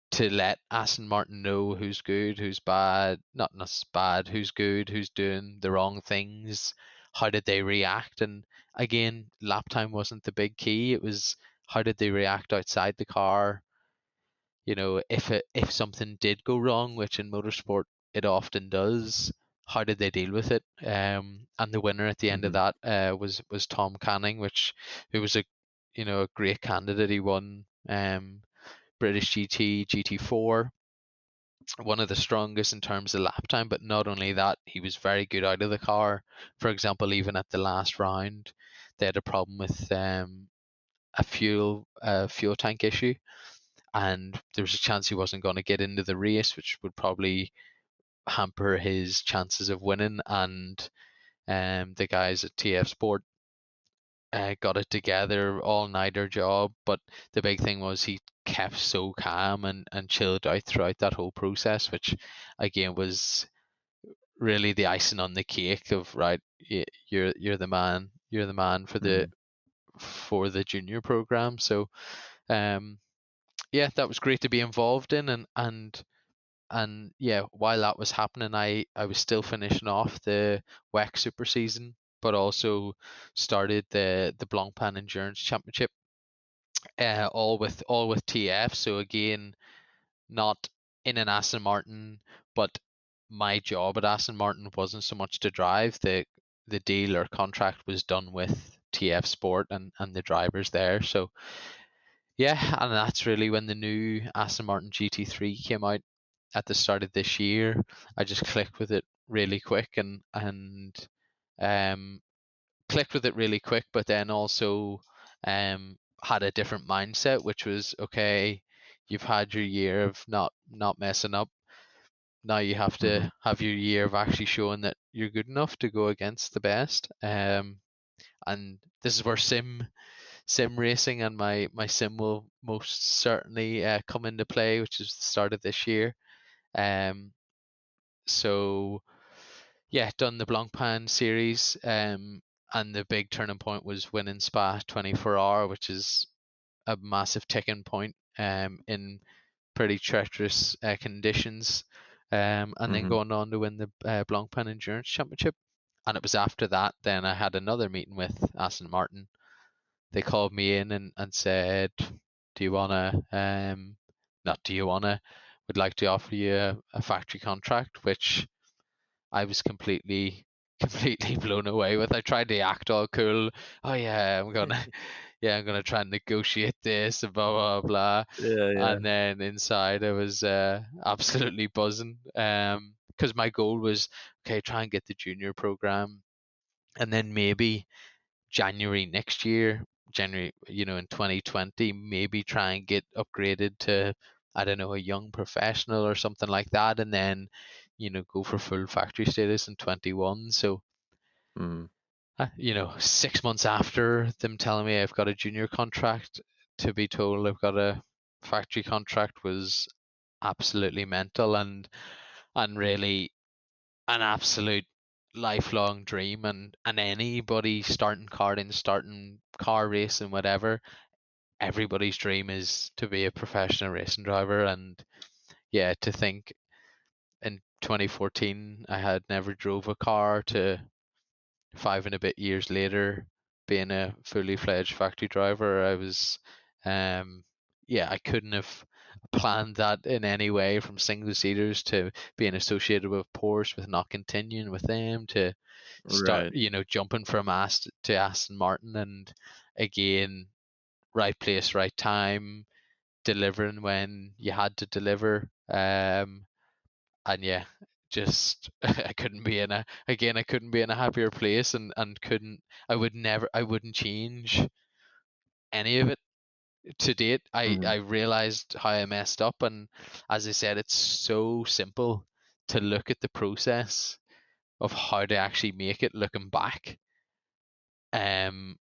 to let Aston Martin know who's good, who's bad, not bad, who's good, who's doing the wrong things, how did they react. And again, lap time wasn't the big key. It was how did they react outside the car. If something did go wrong, which in motorsport it often does, how did they deal with it? And the winner at the end of Mm-hmm. that was Tom Canning, who was a great candidate. He won British GT4, one of the strongest in terms of lap time. But not only that, he was very good out of the car. For example, even at the last round, they had a problem with a fuel tank issue, and there was a chance he wasn't going to get into the race, which would probably hamper his chances of winning. And the guys at TF Sport got it together, all nighter job. But the big thing was he kept so calm and chilled out throughout that whole process, which again was really the icing on the cake of, right, you're the man for the Mm-hmm. junior program. So um yeah, that was great to be involved in. And yeah, while that was happening, I was still finishing off the WEC Super Season, but also started the Blancpain Endurance Championship, all with TF. So again, not in an Aston Martin, but my job at Aston Martin wasn't so much to drive. The deal or contract was done with TF Sport and the drivers there. So yeah, and that's really when the new Aston Martin GT3 came out at the start of this year. I just clicked with it really quick and um clicked with it really quick, but then also had a different mindset, which was, okay, you've had your year of not messing up. Now you have Mm-hmm. to have your year of actually showing that you're good enough to go against the best. And this is where sim racing and my sim will most certainly come into play, which is the start of this year. Um, so yeah, done the Blancpain series, and the big turning point was winning Spa 24 hour, which is a massive ticking point in pretty treacherous conditions, and then Mm-hmm. going on to win the Blancpain Endurance Championship. And it was after that, then I had another meeting with Aston Martin. They called me in and said, "Do you wanna not do you wanna would like to offer you a factory contract," which I was completely completely blown away with. I tried to act all cool. Oh yeah, I'm gonna yeah, I'm gonna try and negotiate this and blah blah blah. Yeah, yeah. And then inside I was absolutely buzzing. Because my goal was, okay, try and get the junior program, and then maybe January next year, January, in 2020, maybe try and get upgraded to, I don't know, a young professional or something like that, and then, go for full factory status in 21. So, Mm, 6 months after them telling me I've got a junior contract, to be told I've got a factory contract was absolutely mental, and really an absolute lifelong dream, and anybody starting karting, starting car racing, whatever, everybody's dream is to be a professional racing driver. And yeah, to think in 2014 I had never drove a car, to 5 and a bit years later being a fully fledged factory driver, I was yeah, I couldn't have planned that in any way, from single seaters to being associated with Porsche, with not continuing with them, to start, right, jumping from Aston Martin, and again, right place, right time, delivering when you had to deliver. And yeah, just I couldn't be in a again I couldn't be in a happier place, and couldn't I wouldn't change any of it to date. I mm, realized how I messed up, and as I said, it's so simple to look at the process of how to actually make it looking back. um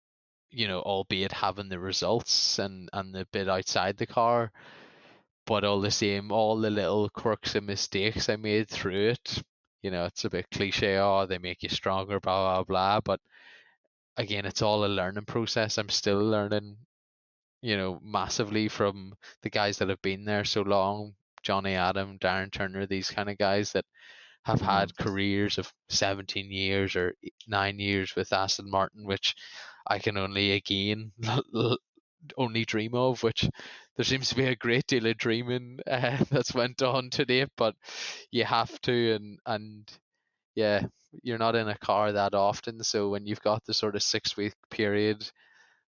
Albeit having the results and the bit outside the car, but all the same, all the little quirks and mistakes I made through it, it's a bit cliche. Oh, they make you stronger, blah blah blah. But again, it's all a learning process. I'm still learning, massively from the guys that have been there so long. Johnny Adam, Darren Turner, these kind of guys that have mm, had careers of 17 years or 9 years with Aston Martin, which I can only again only dream of. Which there seems to be a great deal of dreaming that's went on today, but you have to, and yeah, you're not in a car that often, so when you've got the sort of 6 week period,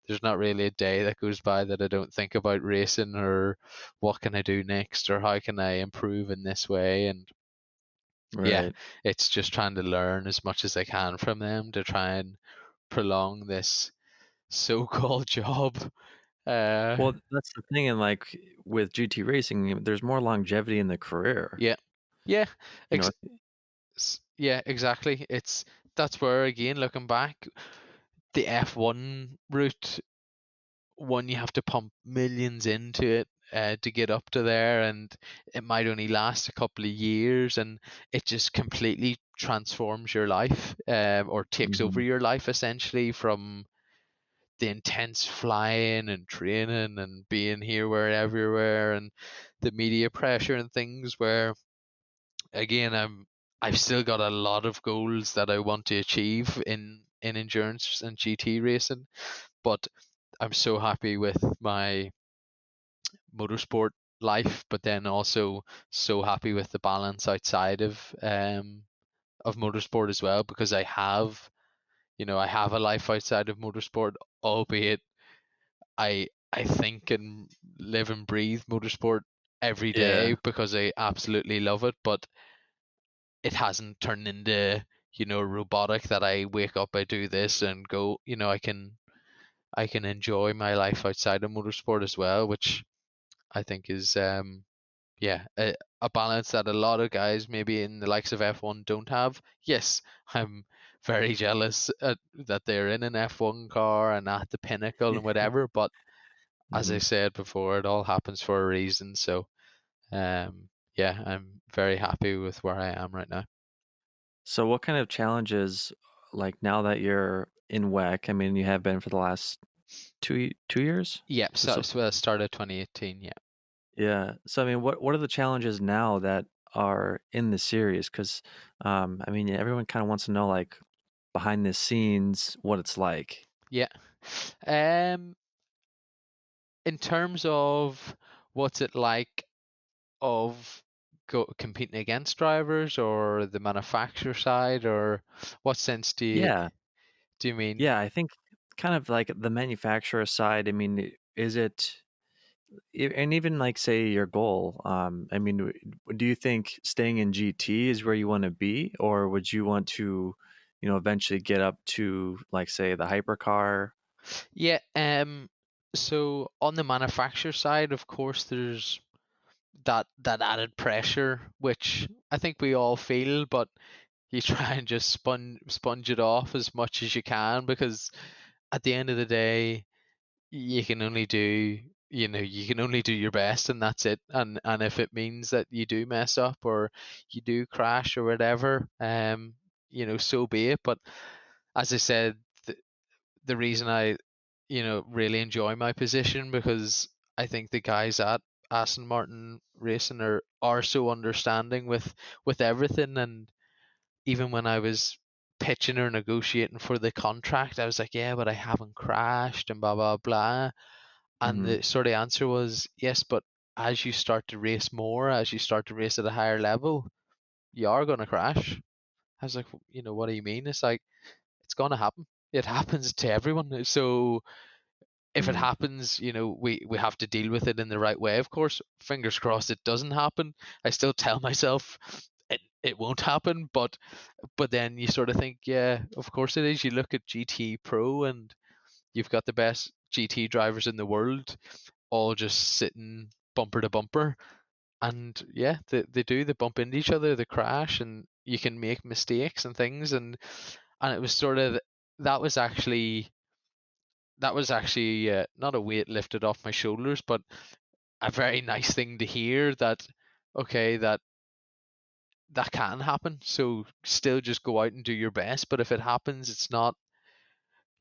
there's not really a day that goes by that I don't think about racing, or what can I do next, or how can I improve in this way. And yeah, right. it's just trying to learn as much as I can from them to try and prolong this so-called job. Uh, Well, that's the thing, and, like, with GT racing, there's more longevity in the career, yeah, yeah, you know? yeah, exactly. That's where, again, looking back, the F1 route, one, you have to pump millions into it to get up to there, and it might only last a couple of years, and it just completely transforms your life, or takes over Mhm, your life, essentially, from the intense flying and training and being here, where, everywhere, and the media pressure and things. Where again, I've still got a lot of goals that I want to achieve in endurance and GT racing, but I'm so happy with my motorsport life, but then also so happy with the balance outside of motorsport as well, because I have a life outside of motorsport, albeit I think and live and breathe motorsport every day yeah, because I absolutely love it, but it hasn't turned into, robotic, that I wake up, I do this and go. I can enjoy my life outside of motorsport as well, which I think is yeah, a balance that a lot of guys maybe in the likes of F1 don't have. Yes, I'm very jealous that they're in an F1 car and at the pinnacle and whatever, but as I mhm. said before, it all happens for a reason. So, yeah, I'm very happy with where I am right now. So what kind of challenges, like, now that you're in WEC, I mean, you have been for the last 2 years? Yeah, So so I started 2018. Yeah. yeah. So, I mean, what are the challenges now that are in the series? 'Cause, I mean, everyone kinda wants to know, like, behind the scenes what it's like. Yeah. Um, in terms of what's it like of competing against drivers or the manufacturer side, or what sense Yeah. do you mean? Yeah, I think kind of like the manufacturer side, I mean, is it and even like say your goal, I mean, do you think staying in GT is where you want to be, or would you want to, eventually get up to like say the hypercar? Yeah, so on the manufacturer side, of course, there's that added pressure, which I think we all feel, but you try and just sponge it off as much as you can, because at the end of the day, you can only do you can only do your best, and that's it. And if it means that you do mess up or you do crash or whatever, so be it. But as I said, the reason I really enjoy my position, because I think the guys at Aston Martin Racing are so understanding with everything. And even when I was pitching or negotiating for the contract, I was like, yeah, but I haven't crashed and blah blah blah. And Hmm. the sort of answer was yes, but as you start to race more, as you start to race at a higher level, you are going to crash. I was like, what do you mean? It's like, it's going to happen. It happens to everyone. So if it Hmm. happens, we have to deal with it in the right way. Of course, fingers crossed it doesn't happen. I still tell myself it won't happen, but then you sort of think, yeah, of course it is. You look at GT Pro and you've got the best GT drivers in the world all just sitting bumper to bumper, and yeah, they bump into each other, they crash, and you can make mistakes and things. And it was sort of, that was actually not a weight lifted off my shoulders, but a very nice thing to hear, that okay, that can happen. So still just go out and do your best. But if it happens, it's not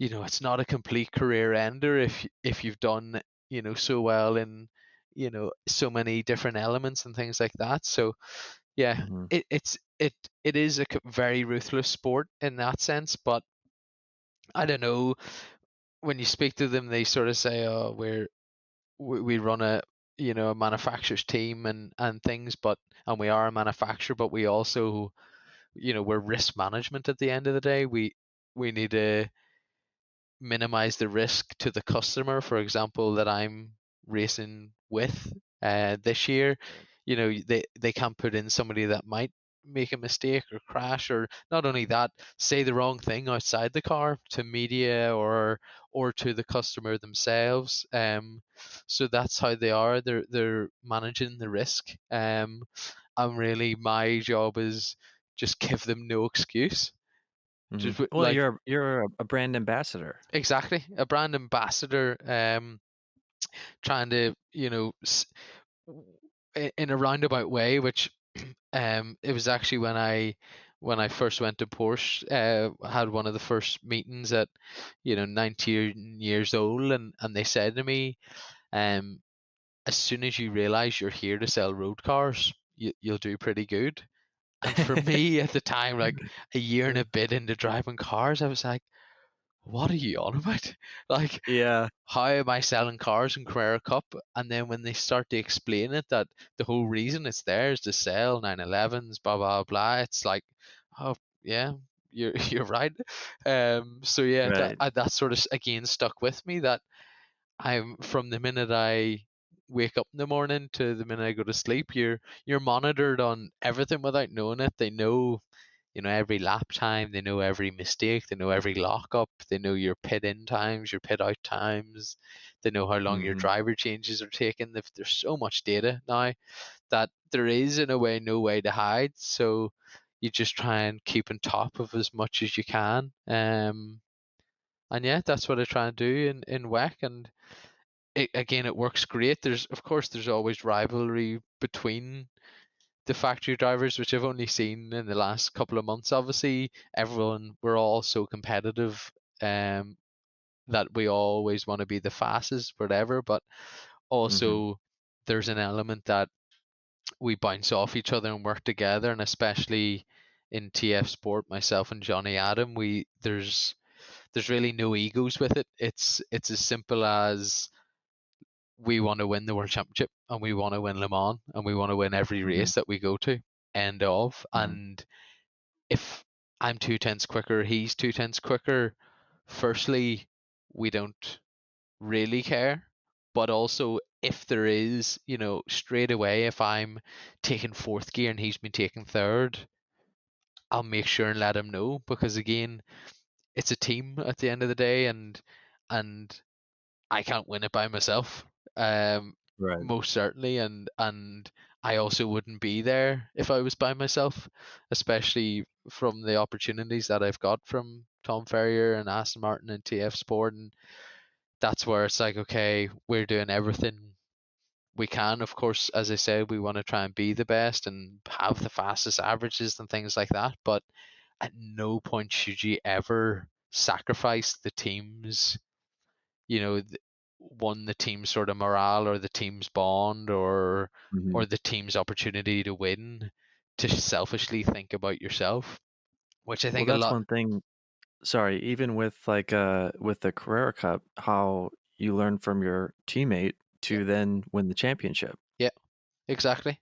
a complete career ender if you've done so well in so many different elements and things like that. So yeah, Hmm. it is a very ruthless sport in that sense. But I don't know, when you speak to them, they sort of say, oh, we run a manufacturer's team and things, but and we are a manufacturer, but we also, we're risk management. At the end of the day, we need to minimize the risk to the customer. For example, that I'm racing with this year, they can't put in somebody that might make a mistake or crash, or not only that, say the wrong thing outside the car to media or to the customer themselves. So that's how they are. They're managing the risk. And really, my job is just give them no excuse. Hmm. Just Well, like, you're a brand ambassador. exactly, a brand ambassador, trying to, in a roundabout way, which it was actually when I first went to Porsche, had one of the first meetings at 19 years old, and they said to me, um, as soon as you realize you're here to sell road cars, you'll do pretty good. And for me at the time, like a year and a bit into driving cars, I was like, what are you on about? Like, Yeah. how am I selling cars in Carrera Cup? And then when they start to explain it, that the whole reason it's there is to sell 911s, blah blah blah. It's like, oh yeah, you're you're right. So yeah, Right. that sort of again stuck with me, that I'm, from the minute I wake up in the morning to the minute I go to sleep, you're monitored on everything without knowing it. They know, every lap time, they know every mistake, they know every lockup, they know your pit in times, your pit out times, they know how long your Hmm. driver changes are taking. There's so much data now that there is, in a way, no way to hide. So you just try and keep on top of as much as you can. And yeah, that's what I try and do in WEC. And again, it works great. There's always rivalry between the factory drivers, which I've only seen in the last couple of months. Obviously, we're all so competitive, um, that we always want to be the fastest, whatever. But Hmm. also, there's an element that we bounce off each other and work together, and especially in TF Sport, myself and Johnny Adam, there's really no egos with it. It's as simple as we want to win the World Championship and we want to win Le Mans and we want to win every Hmm. race that we go to. End of. Hmm. And if I'm 2 tenths quicker, he's 2 tenths quicker. Firstly, we don't really care. But also, if there is, straight away, if I'm taking fourth gear and he's been taking third, I'll make sure and let him know, because again, it's a team at the end of the day, and I can't win it by myself. Um, Right. Most certainly, and I also wouldn't be there if I was by myself, especially from the opportunities that I've got from Tom Ferrier and Aston Martin and TF Sport, and that's where it's like, okay, we're doing everything we can. Of course, as I said, we want to try and be the best and have the fastest averages and things like that, but at no point should you ever sacrifice the team's, you know, the team's sort of morale or the team's bond, Hmm. or the team's opportunity to win, to selfishly think about yourself, which I Well, think a that's lot. one thing. Sorry, even with with the Carrera Cup, how you learn from your teammate Yeah, to then win the championship. yeah, exactly.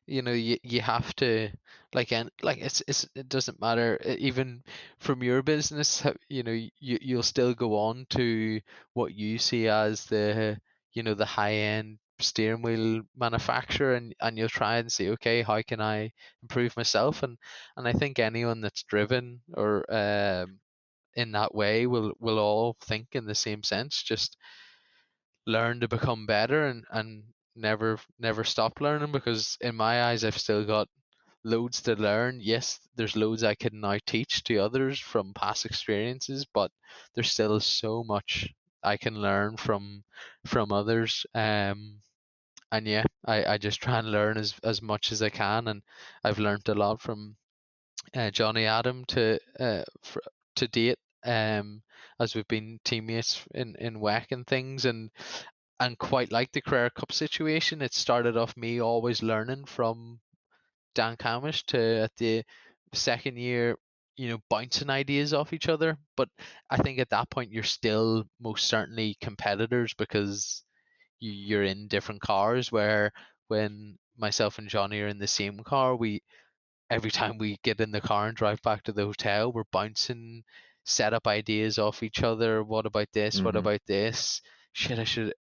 You have to, and like it doesn't matter, even from your business, you'll still go on to what you see as the high end steering wheel manufacturer, and you'll try and see, okay, how can I improve myself, and I think anyone that's driven or in that way will all think in the same sense, just learn to become better, and never stop learning, because in my eyes I've still got loads to learn. Yes, there's loads I can now teach to others from past experiences, but there's still so much I can learn from others. And yeah, I just try and learn as much as I can, and I've learned a lot from Johnny Adam to date. As we've been teammates in WEC and things, and quite like the Carrera Cup situation, it started off me always learning from Dan Camish, to at the second year, bouncing ideas off each other. But I think at that point you're still most certainly competitors, because you're in different cars. Where when myself and Johnny are in the same car, we every time we get in the car and drive back to the hotel, we're bouncing set up ideas off each other. What about this? What Hmm. about this? Shit, I should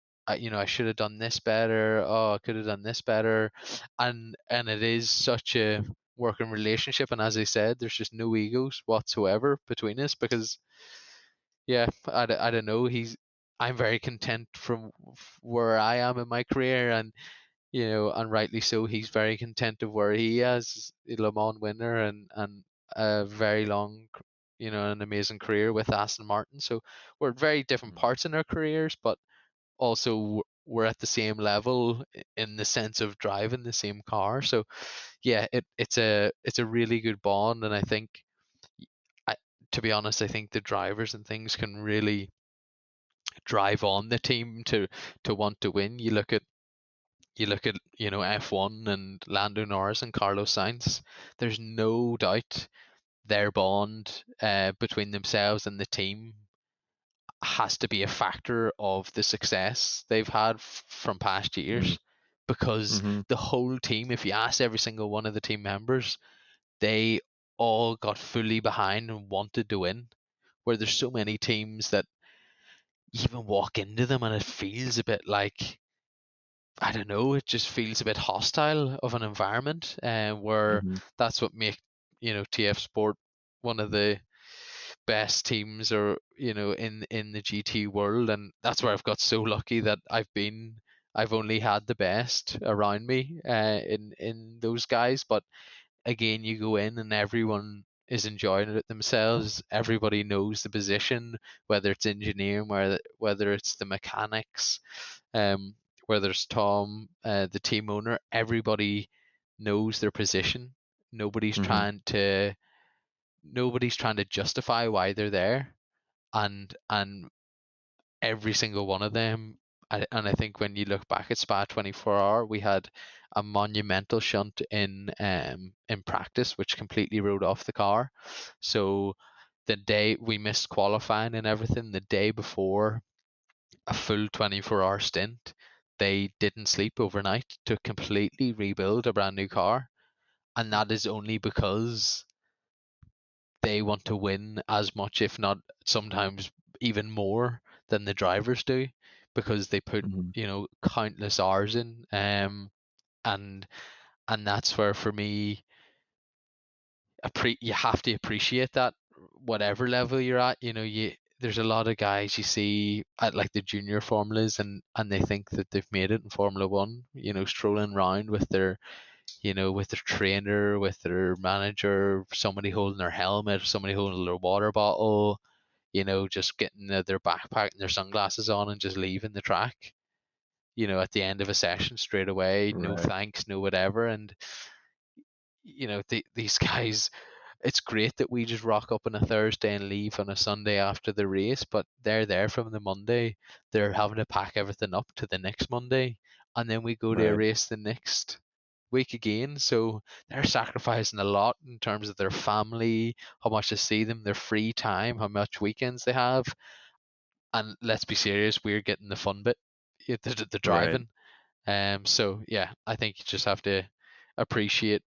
have done this better. Oh, I could have done this better. And it is such a working relationship. And as I said, there's just no egos whatsoever between us, because yeah, I don't know. I'm very content from where I am in my career, and rightly so. He's very content of where he is, a Le Mans winner, and a very long, an amazing career with Aston Martin. So we're at very different parts in our careers, but also we're at the same level in the sense of driving the same car. So yeah, it's a really good bond, and I think, I, to be honest, I think the drivers and things can really drive on the team to want to win. You look at F1 and Lando Norris and Carlos Sainz. There's no doubt their bond between themselves and the team has to be a factor of the success they've had from past years, because Hmm. the whole team, if you ask every single one of the team members, they all got fully behind and wanted to win. Where there's so many teams that you even walk into them and it feels a bit like, I don't know, it just feels a bit hostile of an environment, where Hmm. that's what make TF Sport one of the best teams, or in the GT world. And that's where I've got so lucky that I've only had the best around me in those guys. But again, you go in and everyone is enjoying it themselves. Everybody knows the position, whether it's engineering, whether it's the mechanics, um, whether it's Tom, the team owner. Everybody knows their position. Nobody's Hmm. trying to nobody's trying to justify why they're there, and every single one of them And I think when you look back at Spa 24 Hour, we had a monumental shunt in practice, which completely rode off the car. So the day we missed qualifying and everything, the day before a full 24-hour stint, they didn't sleep overnight to completely rebuild a brand new car. And that is only because they want to win as much, if not sometimes even more than the drivers do, because they put, Mhm. countless hours in. And that's where, for me, you have to appreciate that, whatever level you're at. There's a lot of guys you see at like the junior formulas, and they think that they've made it in Formula One, strolling around with their, with their trainer, with their manager, somebody holding their helmet, somebody holding their water bottle, just getting their backpack and their sunglasses on and just leaving the track, at the end of a session straight away. No Right. thanks, no whatever. And, these guys, it's great that we just rock up on a Thursday and leave on a Sunday after the race, but they're there from the Monday. They're having to pack everything up to the next Monday, and then we go to a Right. race the next week again. So they're sacrificing a lot in terms of their family, how much to see them, their free time, how much weekends they have. And let's be serious, we're getting the fun bit, the Right. driving. So yeah, I think you just have to appreciate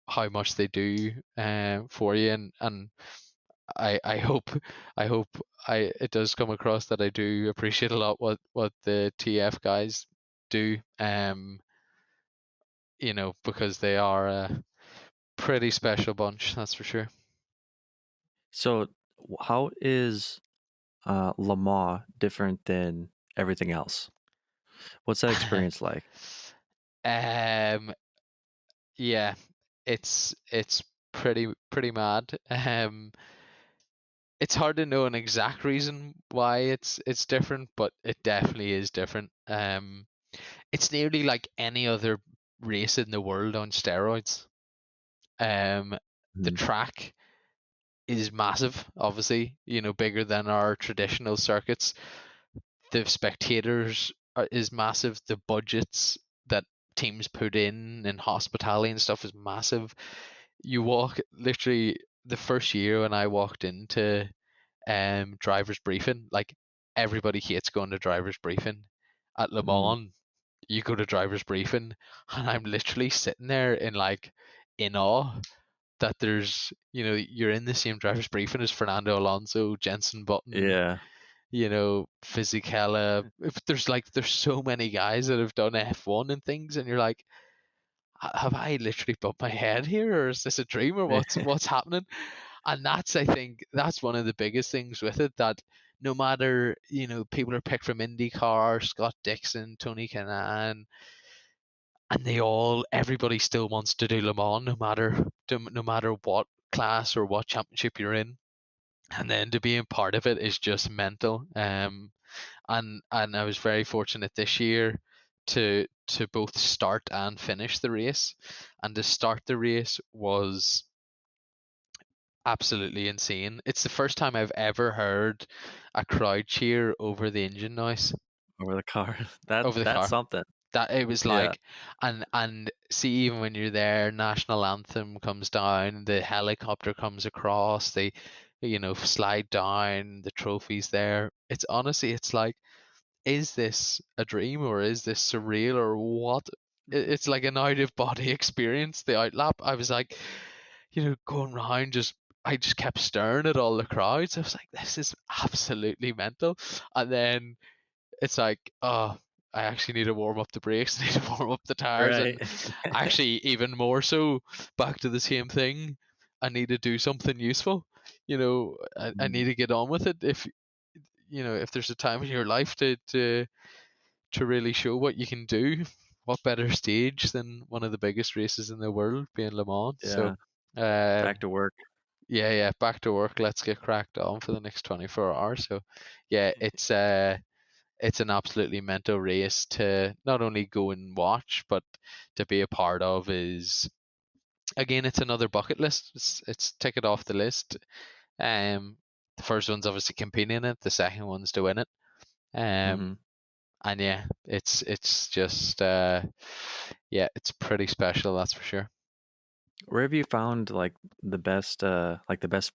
how much they do for you, and I hope it does come across that I do appreciate a lot what the TF guys do, because they are a pretty special bunch, that's for sure. So, how is Le Mans different than everything else? What's that experience like? um yeah, it's pretty mad. It's hard to know an exact reason why it's different, but it definitely is different. It's nearly like any other race in the world on steroids. The Mhm. track is massive, obviously, bigger than our traditional circuits. The spectators is massive. The budgets that teams put in hospitality and stuff is massive. You walk literally the first year when I walked into driver's briefing, like everybody hates going to driver's briefing. At Le Mhm. Mans, you go to driver's briefing, and I'm literally sitting there in awe that you're in the same driver's briefing as Fernando Alonso, Jenson Button, Yeah. Fisichella. If there's so many guys that have done F1 and things, and you're like, have I literally bumped my head here, or is this a dream, or what's happening? And I think that's one of the biggest things with it, that no matter, people are picked from IndyCar, Scott Dixon, Tony Kanaan, and everybody still wants to do Le Mans, no matter what class or what championship you're in. And then to be a part of it is just mental. And I was very fortunate this year to both start and finish the race. And to start the race was absolutely insane. It's the first time I've ever heard a crowd cheer over the engine noise, Over the car. That over the that's car. something. That it was Yeah. like, and see, even when you're there, national anthem comes down, the helicopter comes across, they, slide down, the trophies there. It's honestly, it's like, is this a dream, or is this surreal, or what? It's like an out of body experience. The outlap, I was like, going around, I just kept staring at all the crowds. I was like, this is absolutely mental. And then it's like, oh, I actually need to warm up the brakes, I need to warm up the tires, Right. and actually, even more so, back to the same thing. I need to do something useful. I Mhm. need to get on with it. If there's a time in your life to really show what you can do, what better stage than one of the biggest races in the world, being Le Mans? So, Yeah. Back um, to work. yeah, back to work. Let's get cracked on for the next 24 hours. So, yeah, it's an absolutely mental race to not only go and watch, but to be a part of. Is, again, it's another bucket list. It's tick it off the list. The first one's obviously competing in it. The second one's to win it. Um, Mhm. and yeah, it's just yeah, it's pretty special, that's for sure. Where have you found like the best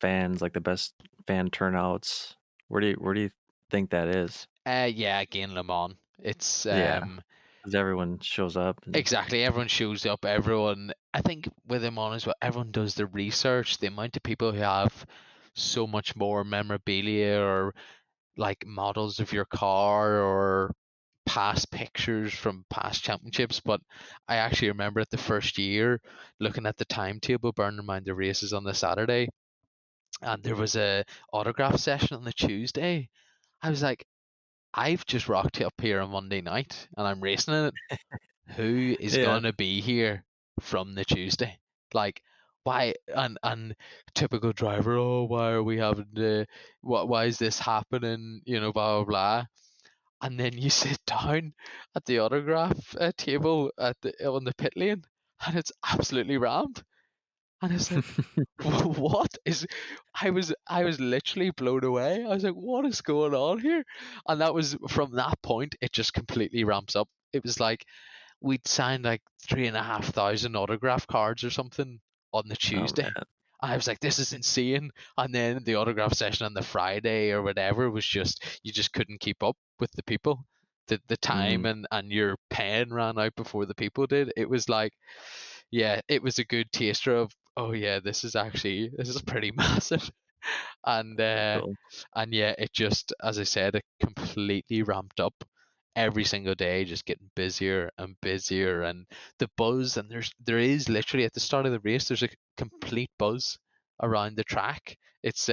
fans, like the best fan turnouts? Where do you think that is? Yeah, again, Le Mans. It's Yeah, because everyone shows up and exactly, everyone shows up. Everyone, I think, with Le Mans as well, everyone does the research. The amount of people who have so much more memorabilia or like models of your car or past pictures from past championships. But I actually remember it the first year looking at the timetable, bearing in mind the races on the Saturday, and there was a autograph session on the Tuesday. I was like, I've just rocked up here on Monday night and I'm racing in it. Who is yeah. gonna be here from the Tuesday? Like, why? And typical driver. Oh, why are we having the? What? Why is this happening? You know, blah blah blah. And then you sit down at the autograph table at the on the pit lane, and it's absolutely rammed. And it's like, what is? I was literally blown away. I was like, what is going on here? And that was from that point. It just completely ramps up. It was like we'd signed like 3,500 autograph cards or something on the Oh Tuesday. man. I was like, this is insane. And then the autograph session on the Friday or whatever was just, you just couldn't keep up with the people. The time Hmm. and your pen ran out before the people did. It was like, yeah, it was a good taster of, oh yeah, this is pretty massive. And Cool. and yeah, it just, as I said, it completely ramped up every single day, just getting busier and busier, and the buzz. And there is literally at the start of the race, there's a complete buzz around the track. It's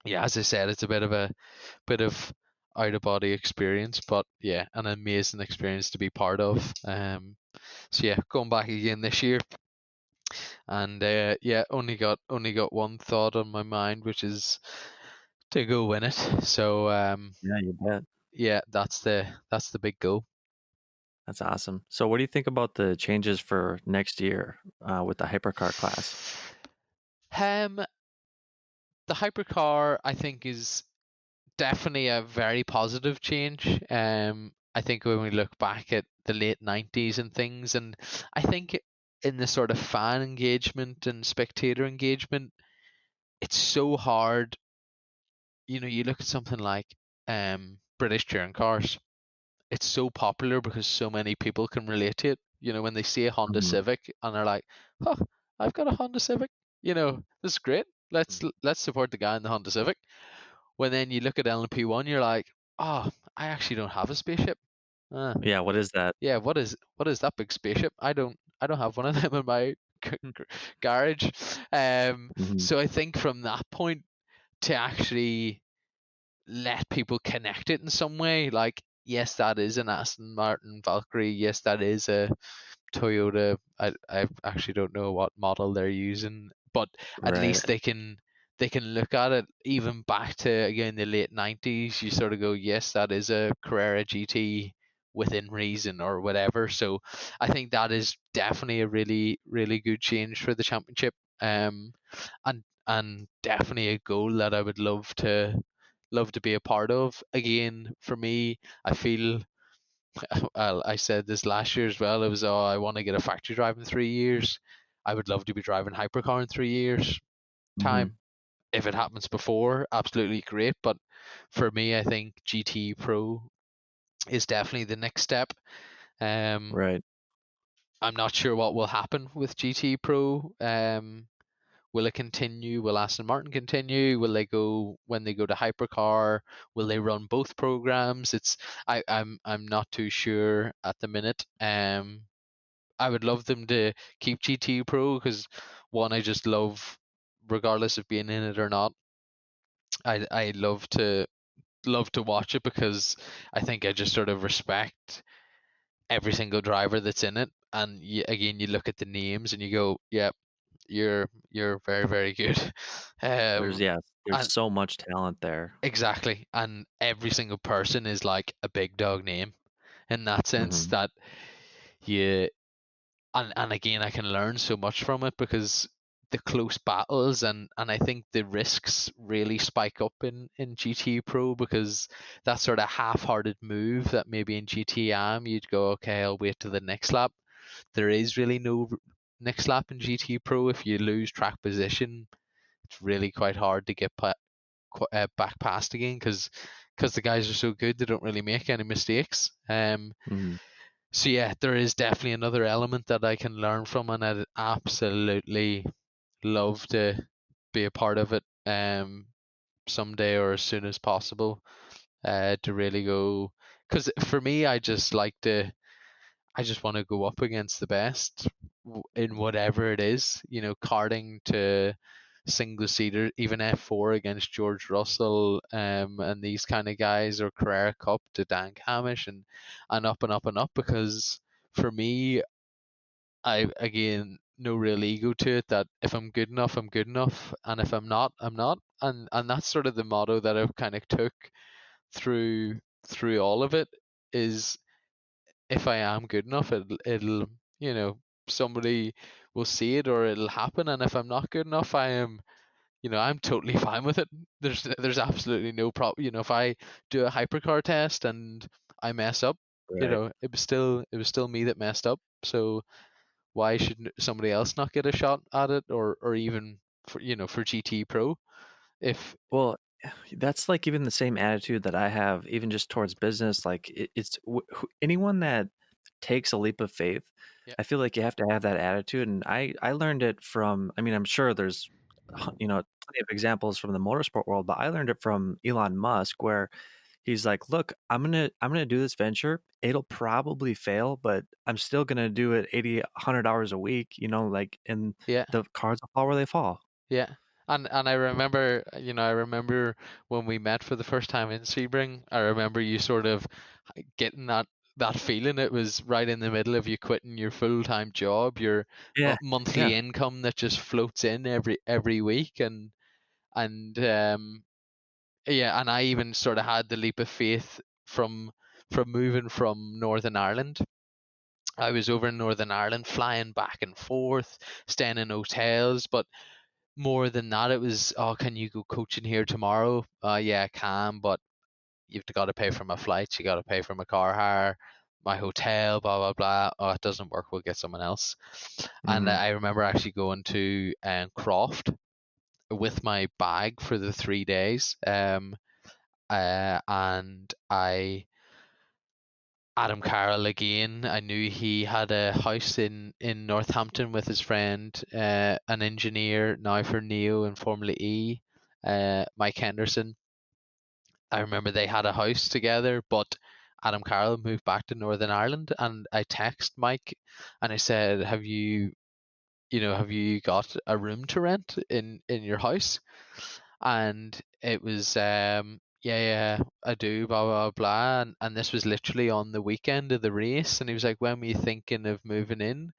yeah, as I said, it's a bit of out of body experience, but yeah, an amazing experience to be part of. So yeah, going back again this year, and yeah, only got one thought on my mind, which is to go win it. So Yeah, you bet. yeah, that's the big goal. That's awesome. So, what do you think about the changes for next year with the hypercar class? Um, the hypercar, I think, is definitely a very positive change. I think when we look back at the late '90s and things, and I think in the sort of fan engagement and spectator engagement, it's so hard. You look at something like British touring cars. It's so popular because so many people can relate to it. When they see a Honda Mhm. Civic and they're like, "Huh, I've got a Honda Civic. This is great. Let's support the guy in the Honda Civic." When then you look at LMP1, you're like, "Oh, I actually don't have a spaceship. Uh, Yeah, what is that? yeah, what is that big spaceship? I don't have one of them in my garage." Mhm. So I think from that point to actually let people connect it in some way. Like, yes, that is an Aston Martin Valkyrie. Yes, that is a Toyota. I actually don't know what model they're using, but at Right. least they can look at it even back to again the late '90s. You sort of go, yes, that is a Carrera GT within reason or whatever. So I think that is definitely a really really good change for the championship. And definitely a goal that I would love to be a part of. Again, for me, I feel well, I said this last year as well. It was, oh, I want to get a factory drive in 3 years. I would love to be driving hypercar in 3 years Mhm. time. If it happens before, absolutely great. But for me, I think GT Pro is definitely the next step. Um, Right. I'm not sure what will happen with GT Pro. Will it continue? Will Aston Martin continue? Will they go when they go to hypercar? Will they run both programs? I'm not too sure at the minute. I would love them to keep GT Pro because one, I just love, regardless of being in it or not. I love to watch it because I think I just sort of respect every single driver that's in it. And again, you look at the names and you go, yeah, you're very very good. There's um yeah, there's and so much talent there. exactly, and every single person is like a big dog name in that sense Mhm. that you and again I can learn so much from it because the close battles, and I think the risks really spike up in GT Pro, because that sort of half-hearted move that maybe in GT Am you'd go, okay, I'll wait to the next lap. There is really no next lap in GT Pro. If you lose track position, it's really quite hard to get back past again, because the guys are so good, they don't really make any mistakes. Mhm. So yeah, there is definitely another element that I can learn from, and I'd absolutely love to be a part of it someday, or as soon as possible, to really go. Because for me, I just want to go up against the best in whatever it is, karting to single seater, even F4 against George Russell, and these kind of guys, or Carrera Cup to Dan Camish, and up and up and up. Because for me, I, again, no real ego to it, that if I'm good enough, I'm good enough, and if I'm not, I'm not. And that's sort of the motto that I've kind of took through all of it, is if I am good enough, it'll somebody will see it, or it'll happen. And if I'm not good enough, I'm totally fine with it. There's absolutely no problem. If I do a hypercar test and I mess up, Right. it was still me that messed up. So why should somebody else not get a shot at it, or even for GT Pro? If Well, that's like even the same attitude that I have, even just towards business. Like anyone that takes a leap of faith, Yeah, I feel like you have to have that attitude. And I learned it from. I mean, I'm sure there's plenty of examples from the motorsport world, but I learned it from Elon Musk, where he's like, "Look, I'm gonna do this venture. It'll probably fail, but I'm still gonna do it 80, 100 hours a week. Like, and yeah, the cards will fall where they fall." yeah. And I remember when we met for the first time in Sebring. I remember you sort of getting that feeling. It was right in the middle of you quitting your full-time job, your Yeah, yeah. monthly income that just floats in every week, and yeah, and I even sort of had the leap of faith from moving from Northern Ireland. I was over in Northern Ireland, flying back and forth, staying in hotels, but more than that, it was, oh, can you go coaching here tomorrow? Yeah, I can, but you've got to pay for my flights, you got to pay for my car hire, my hotel, blah blah blah. Oh, it doesn't work. We'll get someone else. And Mhm. I remember actually going to Croft with my bag for the 3 days. And Adam Carroll again. I knew he had a house in Northampton with his friend, an engineer now for Neo and Formula E, Mike Henderson. I remember they had a house together, but Adam Carroll moved back to Northern Ireland, and I texted Mike and I said, have you got a room to rent in your house? And it was, yeah, yeah, I do, blah blah blah. And this was literally on the weekend of the race, and he was like, when were you thinking of moving in?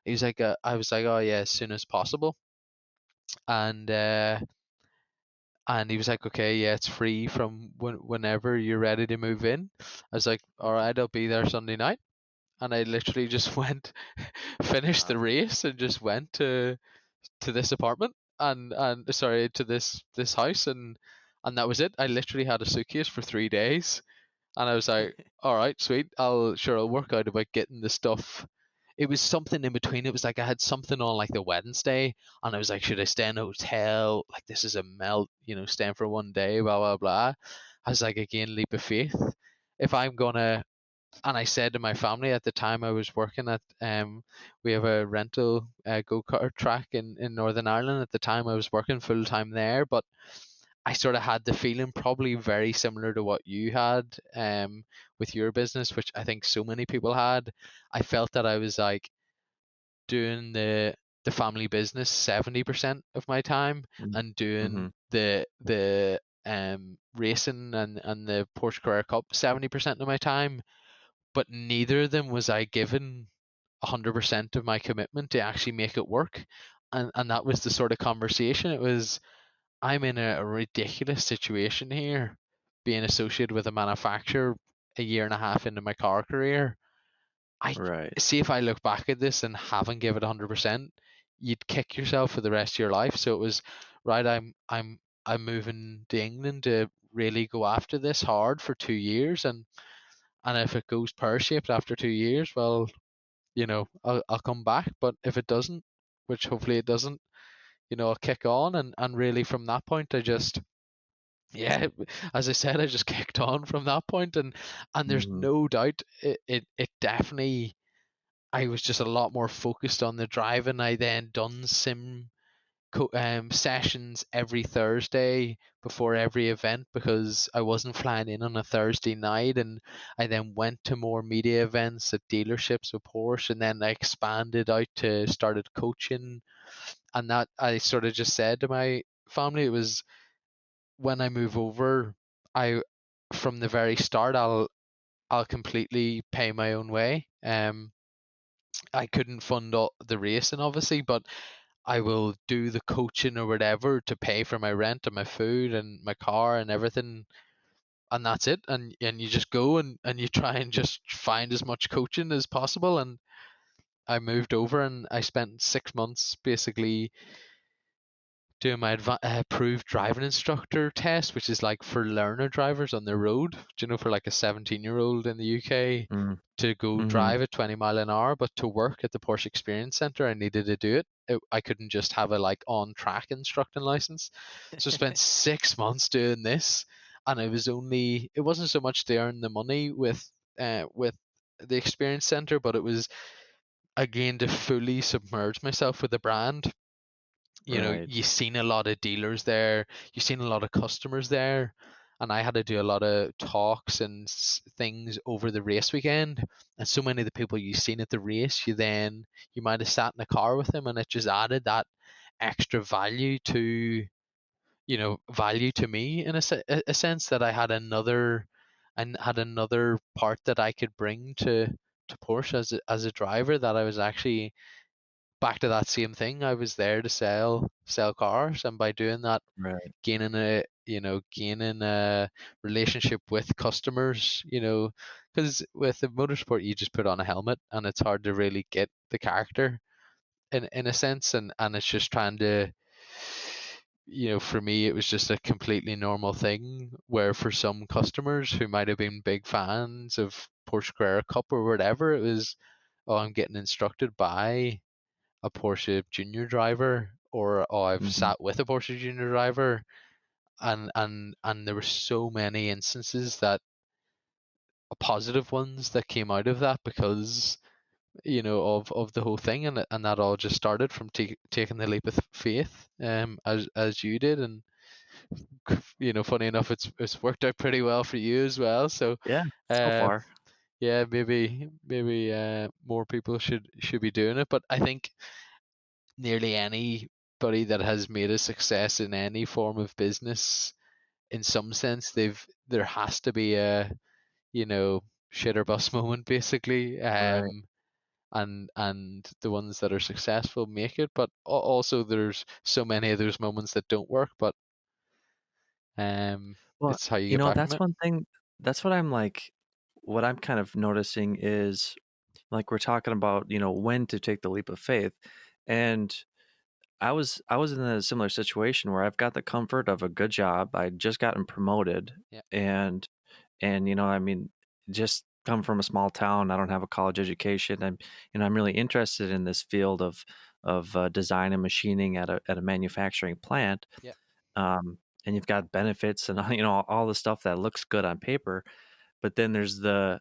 He was like, I was like, oh yeah, as soon as possible. And uh and he was like, okay, yeah, it's free from whenever you're ready to move in. I was like, all right, I'll be there Sunday night. And I literally just went, finished the Wow. race, and just went to this apartment, and sorry, to this house, and that was it. I literally had a suitcase for 3 days, and I was like, all right, sweet, I'll work out about getting the stuff. It was something in between. It was like I had something on like the Wednesday, and I was like, should I stay in a hotel? Like, this is a melt, staying for one day, blah blah blah. I was like, again, leap of faith. If I'm gonna And I said to my family at the time, I was working at, we have a rental go-kart track in Northern Ireland. At the time I was working full time there, but I sort of had the feeling, probably very similar to what you had, with your business, which I think so many people had. I felt that I was like doing the family business 70% of my time, Mhm. and doing Mhm. the racing and the Porsche Carrera Cup 70% of my time. But neither of them was I given 100% of my commitment to actually make it work. And that was the sort of conversation. It was, I'm in a ridiculous situation here, being associated with a manufacturer a year and a half into my car career. I Right. See, if I look back at this and haven't given it 100%, you'd kick yourself for the rest of your life. So it was right. I'm moving to England to really go after this hard for 2 years, and if it goes pear shaped after 2 years, well, I'll come back. But if it doesn't, which hopefully it doesn't, I'll kick on, and really from that point, I just yeah, as I said, I just kicked on from that point, and there's Hmm. no doubt it definitely. I was just a lot more focused on the driving. I then done sessions every Thursday before every event because I wasn't flying in on a Thursday night, and I then went to more media events at dealerships with Porsche, and then I expanded out to started coaching, and that I sort of just said to my family, it was when I move over, I from the very start I'll completely pay my own way. I couldn't fund all the racing obviously, but I will do the coaching or whatever to pay for my rent and my food and my car and everything, and that's it. And you just go and you try and just find as much coaching as possible. And I moved over and I spent 6 months basically doing my approved driving instructor test, which is like for learner drivers on the road. Do you know, for like a 17-year-old in the UK to go Hmm. drive at 20 mile an hour, but to work at the Porsche Experience Center, I needed to do it. I couldn't just have a like on track instructing license. So I spent 6 months doing this, and it wasn't so much to earn the money with the Experience Center, but it was again to fully submerge myself with the brand. Right. You seen a lot of dealers there, you seen a lot of customers there, and I had to do a lot of talks and things over the race weekend. And so many of the people you seen at the race, you might have sat in a car with them, and it just added that extra value to me in a sense that I had another part that I could bring to Porsche as a driver, that I was actually back to that same thing. I was there to sell cars, and by doing that, Right. gaining a relationship with customers. Because with the motorsport, you just put on a helmet, and it's hard to really get the character in a sense, and it's just trying to. For me, it was just a completely normal thing. Where for some customers who might have been big fans of Porsche Carrera Cup or whatever, it was, oh, I'm getting instructed by a Porsche junior driver, or oh, I've Hmm. sat with a Porsche junior driver, and there were so many instances that positive ones that came out of that because of the whole thing, and that all just started from taking the leap of faith, as you did. And funny enough, it's worked out pretty well for you as well. So Yeah. So uh far. yeah, maybe more people should be doing it. But I think nearly anybody that has made a success in any form of business, in some sense, there has to be a you know shit or bus moment, basically. Right. And the ones that are successful make it, but also there's so many of those moments that don't work. But Well, it's how you get back from that's it. one thing. That's what I'm like. What I'm kind of noticing is like we're talking about, when to take the leap of faith. And I was in a similar situation where I've got the comfort of a good job. I'd just gotten promoted, Yeah, and I mean, just come from a small town. I don't have a college education. I'm really interested in this field of design and machining at a manufacturing plant. yeah, And you've got benefits and all the stuff that looks good on paper, but then there's the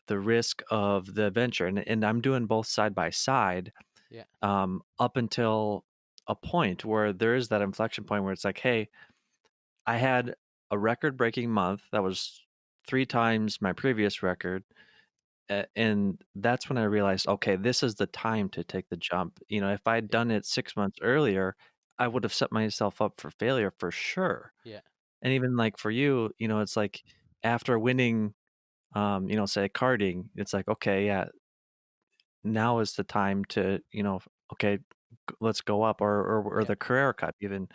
risk of the venture, and I'm doing both side by side, yeah, up until a point where there is that inflection point where it's like, hey, I had a record breaking month that was 3 times my previous record. And that's when I realized, okay, this is the time to take the jump. If I'd yeah, done it 6 months earlier, I would have set myself up for failure for sure. yeah, And even like for you, it's like after winning, say karting, it's like, okay, yeah, now is the time to, okay, let's go up, or yeah, the Carrera Cup even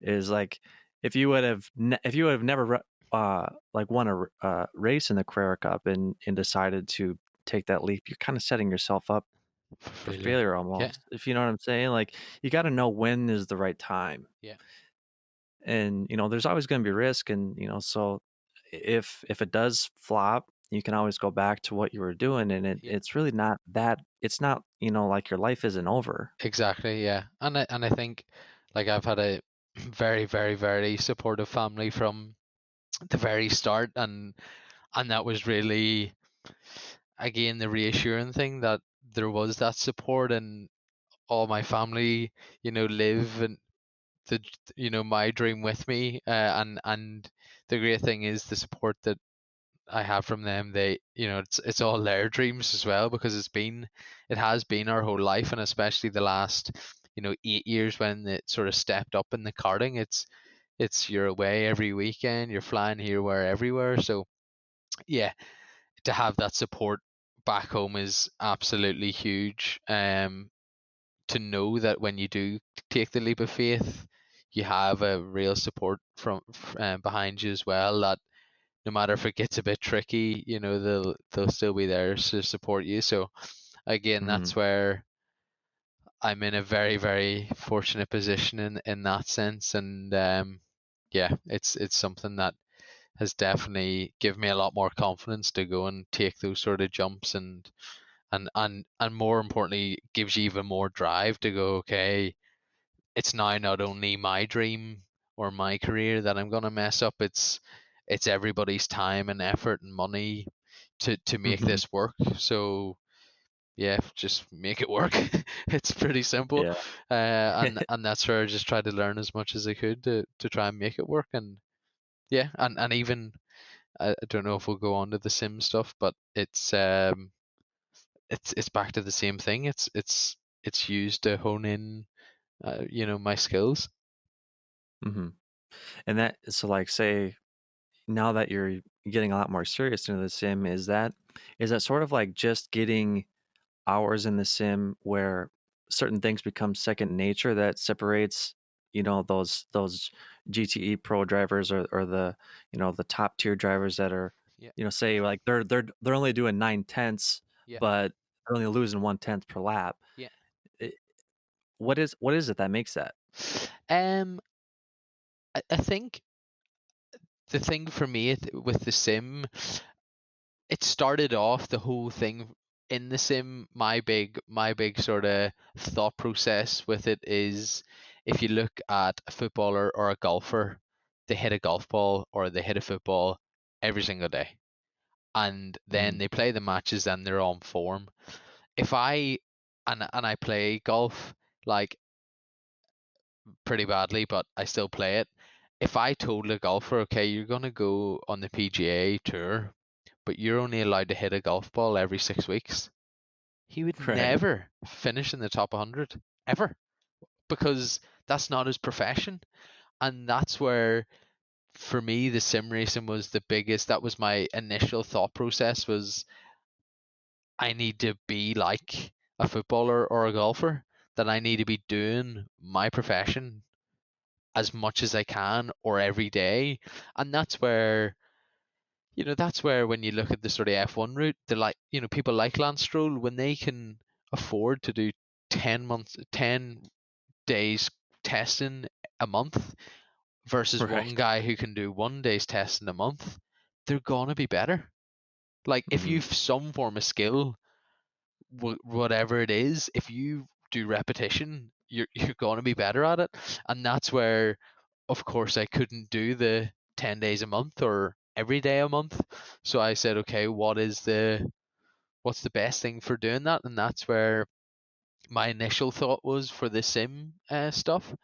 is like, if you would have never like won a race in the Carrera Cup and decided to take that leap, you're kind of setting yourself up for failure. failure Yeah, almost, if you know what I'm saying. Like, you got to know when is the right time, yeah, and there's always going to be risk, and so if it does flop, you can always go back to what you were doing, and yeah. it's really not that. It's not like your life isn't over. Exactly, yeah. And I think like I've had a very, very, very supportive family from the very start, and that was really again the reassuring thing that there was that support, and all my family, live and the my dream with me, and the great thing is the support that I have from them. They, it's all their dreams as well, because it has been our whole life, and especially the last 8 years when it sort of stepped up in the karting. It's you're away every weekend, you're flying here, where, everywhere. So yeah, to have that support back home is absolutely huge. To know that when you do take the leap of faith, you have a real support from behind you as well. That no matter if it gets a bit tricky, they'll still be there to support you. So again, Hmm. that's where I'm in a very, very fortunate position in that sense. And yeah, it's something that has definitely given me a lot more confidence to go and take those sort of jumps, and more importantly, gives you even more drive to go, okay, it's now not only my dream or my career that I'm gonna mess up, it's everybody's time and effort and money to make Hmm. this work. So yeah, just make it work. It's pretty simple. Yeah. And that's where I just tried to learn as much as I could to try and make it work. And yeah, and even I don't know if we'll go on to the sim stuff, but it's back to the same thing. It's used to hone in my skills. Hmm. And that, so like, say now that you're getting a lot more serious into the sim, is that sort of like just getting hours in the sim where certain things become second nature, that separates those GTE pro drivers, or the top tier drivers that are, Yeah, say like they're only doing 9/10, yeah, but they're only losing 1/10 per lap. yeah. It, what is it that makes that? Um, I think the thing for me with the sim, it started off the whole thing in the sim. My big sort of thought process with it is, if you look at a footballer or a golfer, they hit a golf ball or they hit a football every single day, and then Mhm. they play the matches and they're on form. If I and I play golf like pretty badly, but I still play it. If I told a golfer, okay, you're gonna go on the PGA tour, but you're only allowed to hit a golf ball every 6 weeks, he would Right. never finish in the top 100 ever, because that's not his profession. And that's where, for me, the sim racing was the biggest. That was my initial thought process, was I need to be like a footballer or a golfer, that I need to be doing my profession as much as I can, or every day. And that's where when you look at the sort of F1 route, they're like, people like Lance Stroll, when they can afford to do 10 days testing a month versus one Right. guy who can do 1 day's testing a month, they're gonna be better. Like, if Mhm. you've some form of skill, whatever it is, if you do repetition, you're going to be better at it. And that's where, of course, I couldn't do the 10 days a month or every day a month. So I said, okay, what's the best thing for doing that? And that's where my initial thought was for the sim stuff.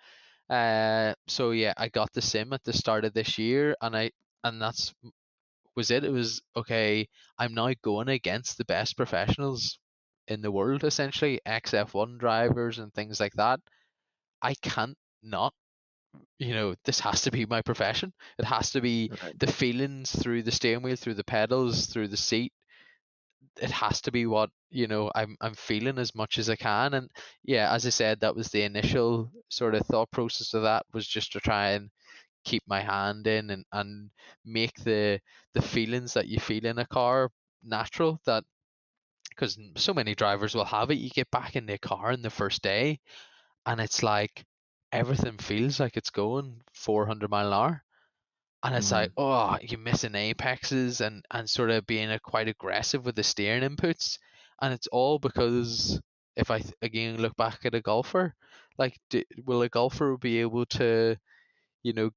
So yeah, I got the sim at the start of this year, and that's was it. It was okay. I'm now going against the best professionals in the world, essentially XF1 drivers and things like that. I can't not. This has to be my profession. It has to be Right. the feelings through the steering wheel, through the pedals, through the seat. It has to be what I'm feeling as much as I can. And yeah, as I said, that was the initial sort of thought process of that, was just to try and keep my hand in, and make the feelings that you feel in a car natural. That because so many drivers will have it. You get back in the car in the first day, and it's like everything feels like it's going 400 mph. And it's like, Mhm. oh, you're missing apexes and sort of being quite aggressive with the steering inputs. And it's all because if I again look back at a golfer, like, will a golfer be able to,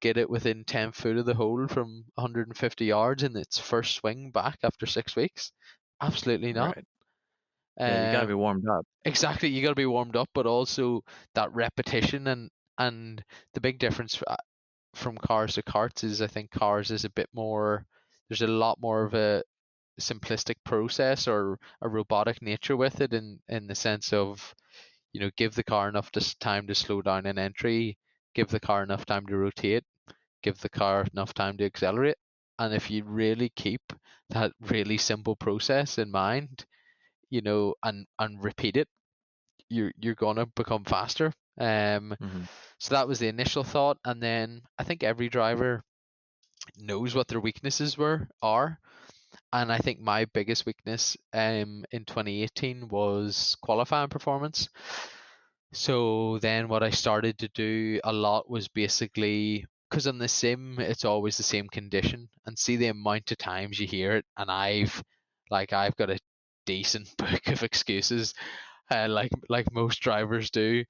get it within 10 foot of the hole from 150 yards in its first swing back after 6 weeks? Absolutely not. Right. Yeah, you gotta be Um, warmed up. exactly, you got to be warmed up, but also that repetition and the big difference from cars to karts is I think cars is a bit more. There's a lot more of a simplistic process or a robotic nature with it in the sense of give the car enough time to slow down in entry, give the car enough time to rotate, give the car enough time to accelerate. And if you really keep that really simple process in mind, and repeat it, you're gonna become faster. Mhm. So that was the initial thought, and then I think every driver knows what their weaknesses are. And I think my biggest weakness in 2018 was qualifying performance. So then what I started to do a lot was basically, because on the sim it's always the same condition, and see the amount of times you hear it, and I've got a decent book of excuses, like most drivers do.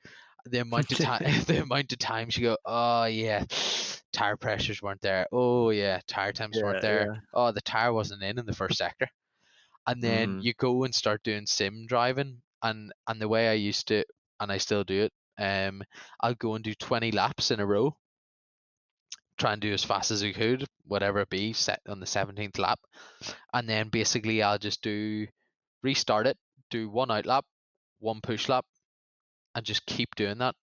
The amount of time, the amount of times you go, oh yeah, tire pressures weren't there. Oh yeah, tire temps weren't Yeah, there. yeah. Oh, the tire wasn't in the first sector. And then Mhm. you go and start doing sim driving, and the way I used to, and I still do it. I'll go and do 20 laps in a row, try and do as fast as I could, whatever it be, set on the 17th lap, and then basically I'll just restart it, do one out lap, one push lap, and just keep doing that.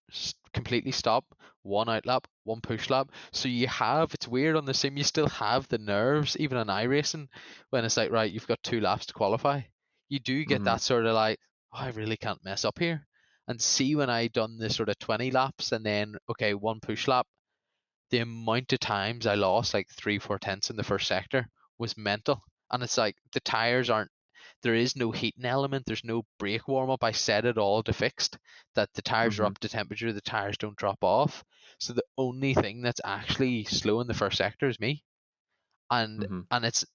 Completely stop, one out lap, one push lap. So it's weird on the sim, you still have the nerves, even on iRacing, when it's like, right, you've got 2 laps to qualify. You do get Mhm. that sort of like, oh, I really can't mess up here. And see, when I done this sort of 20 laps and then, okay, one push lap, the amount of times I lost like 3-4 tenths in the first sector was mental. And it's like the tires aren't, there is no heating element, there's no brake warm up. I set it all to fixed, that the tires are Mhm. up to temperature, the tires don't drop off. So the only thing that's actually slow in the first sector is me. And Mhm. and it's,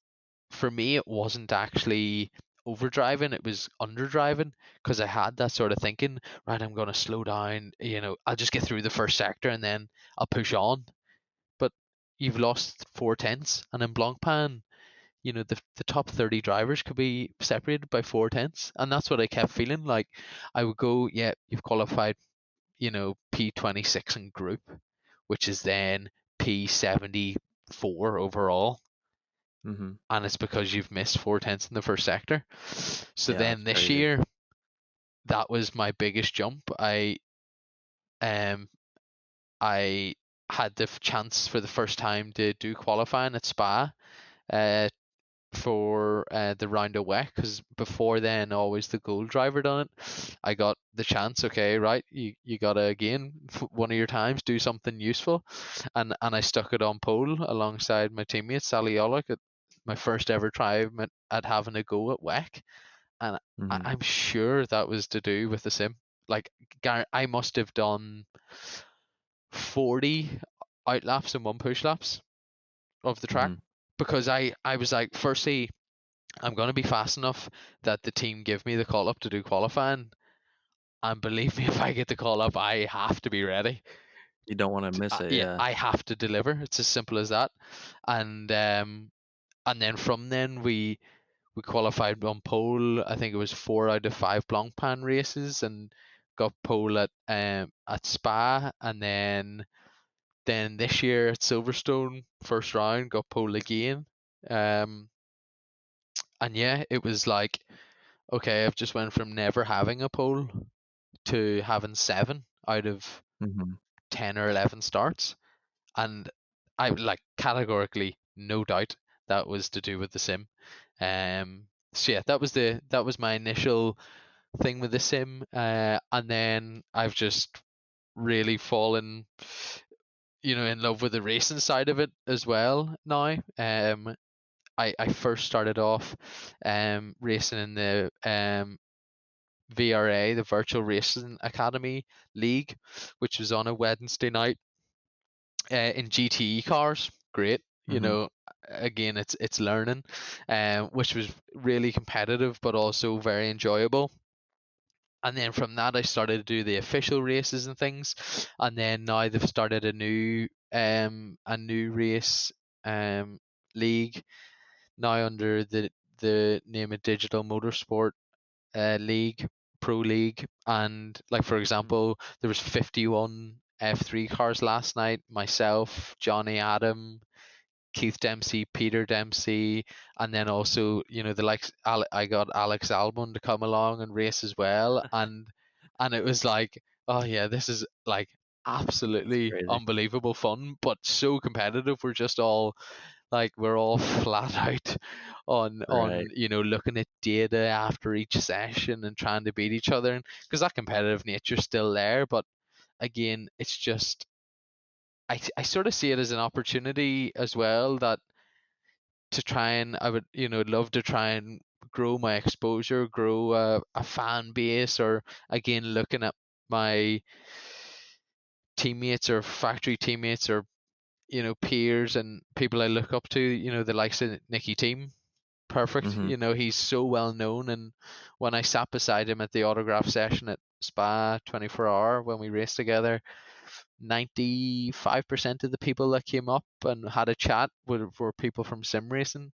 for me, it wasn't actually overdriving, it was underdriving, because I had that sort of thinking, right, I'm going to slow down, I'll just get through the first sector and then I'll push on. But you've lost 4 tenths, and in Blancpain, the top 30 drivers could be separated by 4 tenths, and that's what I kept feeling like. I would go, yeah, you've qualified, P26 in group, which is then P74 overall, Mhm. and it's because you've missed 4 tenths in the first sector. So Yeah, then that's this crazy. year, that was my biggest jump. Um I had the chance for the first time to do qualifying at Spa, uh, for the round of WEC, because before then always the gold driver done it. I got the chance, okay, right, you gotta again one of your times do something useful, and I stuck it on pole alongside my teammate Sally Ollick at my first ever try at having a go at WEC. And Mhm. I'm sure that was to do with the sim. Like, I must have done 40 out laps and one push laps of the track, Mhm. because I was like, firstly, I'm going to be fast enough that the team give me the call up to do qualifying. And believe me, if I get the call up, I have to be ready. You don't wanna miss it, Yeah, yeah. I have to deliver. It's as simple as that. And then from then we qualified on pole. I think it was 4 out of 5 Blancpain races, and got pole at Spa, and then this year at Silverstone, first round, got pole again. Um, and yeah, it was like, okay, I've just went from never having a pole to having 7 out of 10 or 11 starts, and I like categorically no doubt that was to do with the sim. So yeah, that was my initial thing with the sim, and then I've just really fallen, in love with the racing side of it as well now. I first started off racing in the VRA, the Virtual Racing Academy League, which was on a Wednesday night in GTE cars. Great, Hmm. again it's learning, which was really competitive but also very enjoyable. And then from that I started to do the official races and things, and then now they've started a new race league now under the name of Digital Motorsport League, Pro League. And like, for example, there was 51 F3 cars last night. Myself, Johnny Adam, Keith Dempsey, Peter Dempsey, and then also, the likes. I got Alex Albon to come along and race as well, and it was like, oh yeah, this is like That's absolutely crazy. unbelievable fun, but so competitive. We're all flat out Right. on looking at data after each session and trying to beat each other, because that competitive nature's still there. But again, it's just, I sort of see it as an opportunity as well, that to try and I would love to try and grow my exposure, grow a fan base, or again looking at my teammates or factory teammates, or peers and people I look up to, the likes of Nicky Team. Perfect. Hmm. He's so well known, and when I sat beside him at the autograph session at Spa 24 Hour when we raced together, 95% of the people that came up and had a chat were people from sim racing.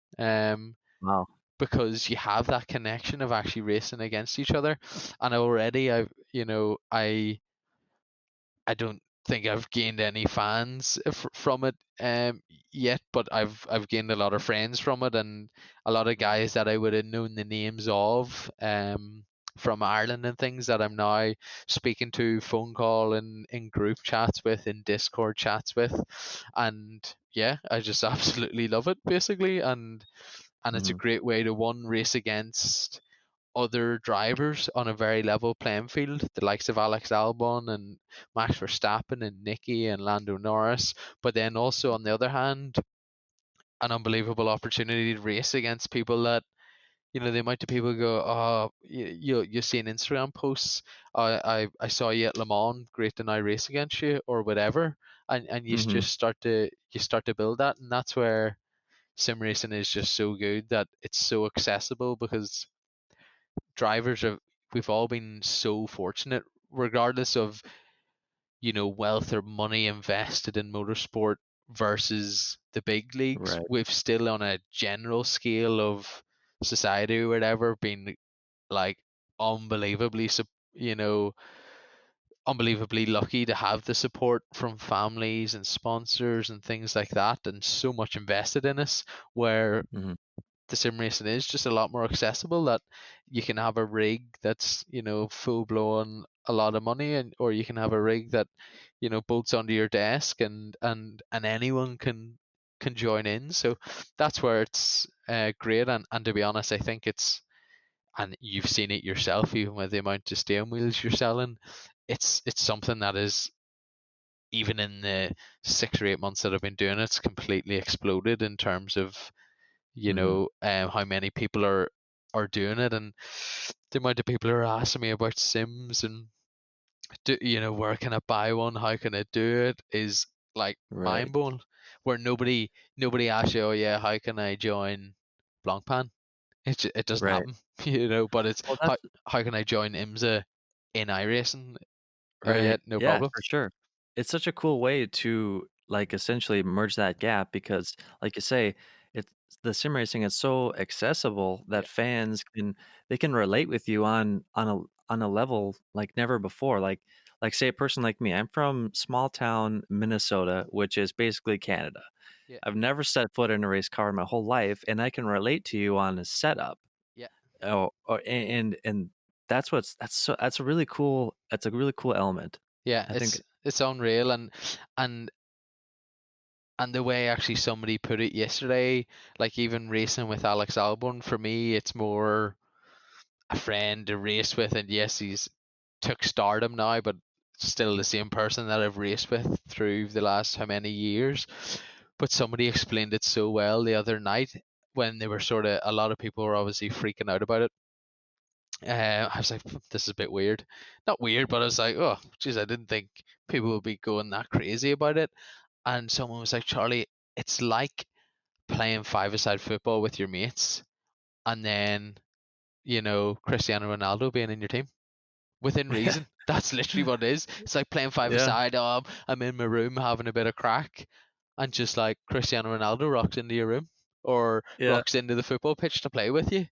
Wow. Because you have that connection of actually racing against each other, and already I don't think I've gained any fans from it yet, but I've gained a lot of friends from it, and a lot of guys that I would have known the names of from Ireland and things, that I'm now speaking to, phone call and in group chats with, in Discord chats with. And yeah, I just absolutely love it, basically. And it's a Hmm. great way to, one, race against other drivers on a very level playing field, the likes of Alex Albon and Max Verstappen and Nicky and Lando Norris. But then also, on the other hand, an unbelievable opportunity to race against people that, the amount of people go, oh, you see in Instagram posts, I saw you at Le Mans, great to now race against you, or whatever. And you Hmm. just start to build that. And that's where sim racing is just so good, that it's so accessible, because drivers have we've all been so fortunate, regardless of wealth or money invested in motorsport versus the big leagues. Right. We've still, on a general scale of society or whatever, been like unbelievably you know unbelievably lucky to have the support from families and sponsors and things like that, and so much invested in us, where Hmm. the sim racing is just a lot more accessible, that you can have a rig that's full blown a lot of money, and or you can have a rig that bolts onto your desk, and anyone can join in. So that's where it's great. And to be honest, I think it's, and you've seen it yourself, even with the amount of steering wheels you're selling, it's something that is, even in the 6 or 8 months that I've been doing it, it's completely exploded in terms of Hmm. how many people are doing it, and the amount of people who are asking me about Sims, and where can I buy one, how can I do it, is like Right. mind blowing. Where nobody asks you, oh yeah, how can I join Blancpain? It doesn't Right. happen, But it's Well, how can I join IMSA in iRacing? Oh yeah, right. no Yeah, problem. for sure. It's such a cool way to, like, essentially merge that gap because, like you say, it's the sim racing is so accessible Yeah, that fans can relate with you on a level like never before. Like say a person like me, I'm from small town Minnesota, which is basically Canada. yeah, I've never set foot in a race car in my whole life, and I can relate to you on a setup. yeah. And that's a really cool element. Yeah, I think. it's unreal. And and the way actually somebody put it yesterday, like even racing with Alex Albon, for me, it's more a friend to race with. And yes, he's took stardom now, but still the same person that I've raced with through the last how many years. But somebody explained it so well the other night when they were sort of, a lot of people were obviously freaking out about it. I was like, this is a bit weird. Not weird, but I was like, oh, geez, I didn't think people would be going that crazy about it. And someone was like, Charlie, it's like playing five-a-side football with your mates, and then, Cristiano Ronaldo being in your team within reason. That's literally what it is. It's like playing five Yeah. aside. I'm in my room having a bit of crack, and just like Cristiano Ronaldo rocks into your room or Yeah. rocks into the football pitch to play with you.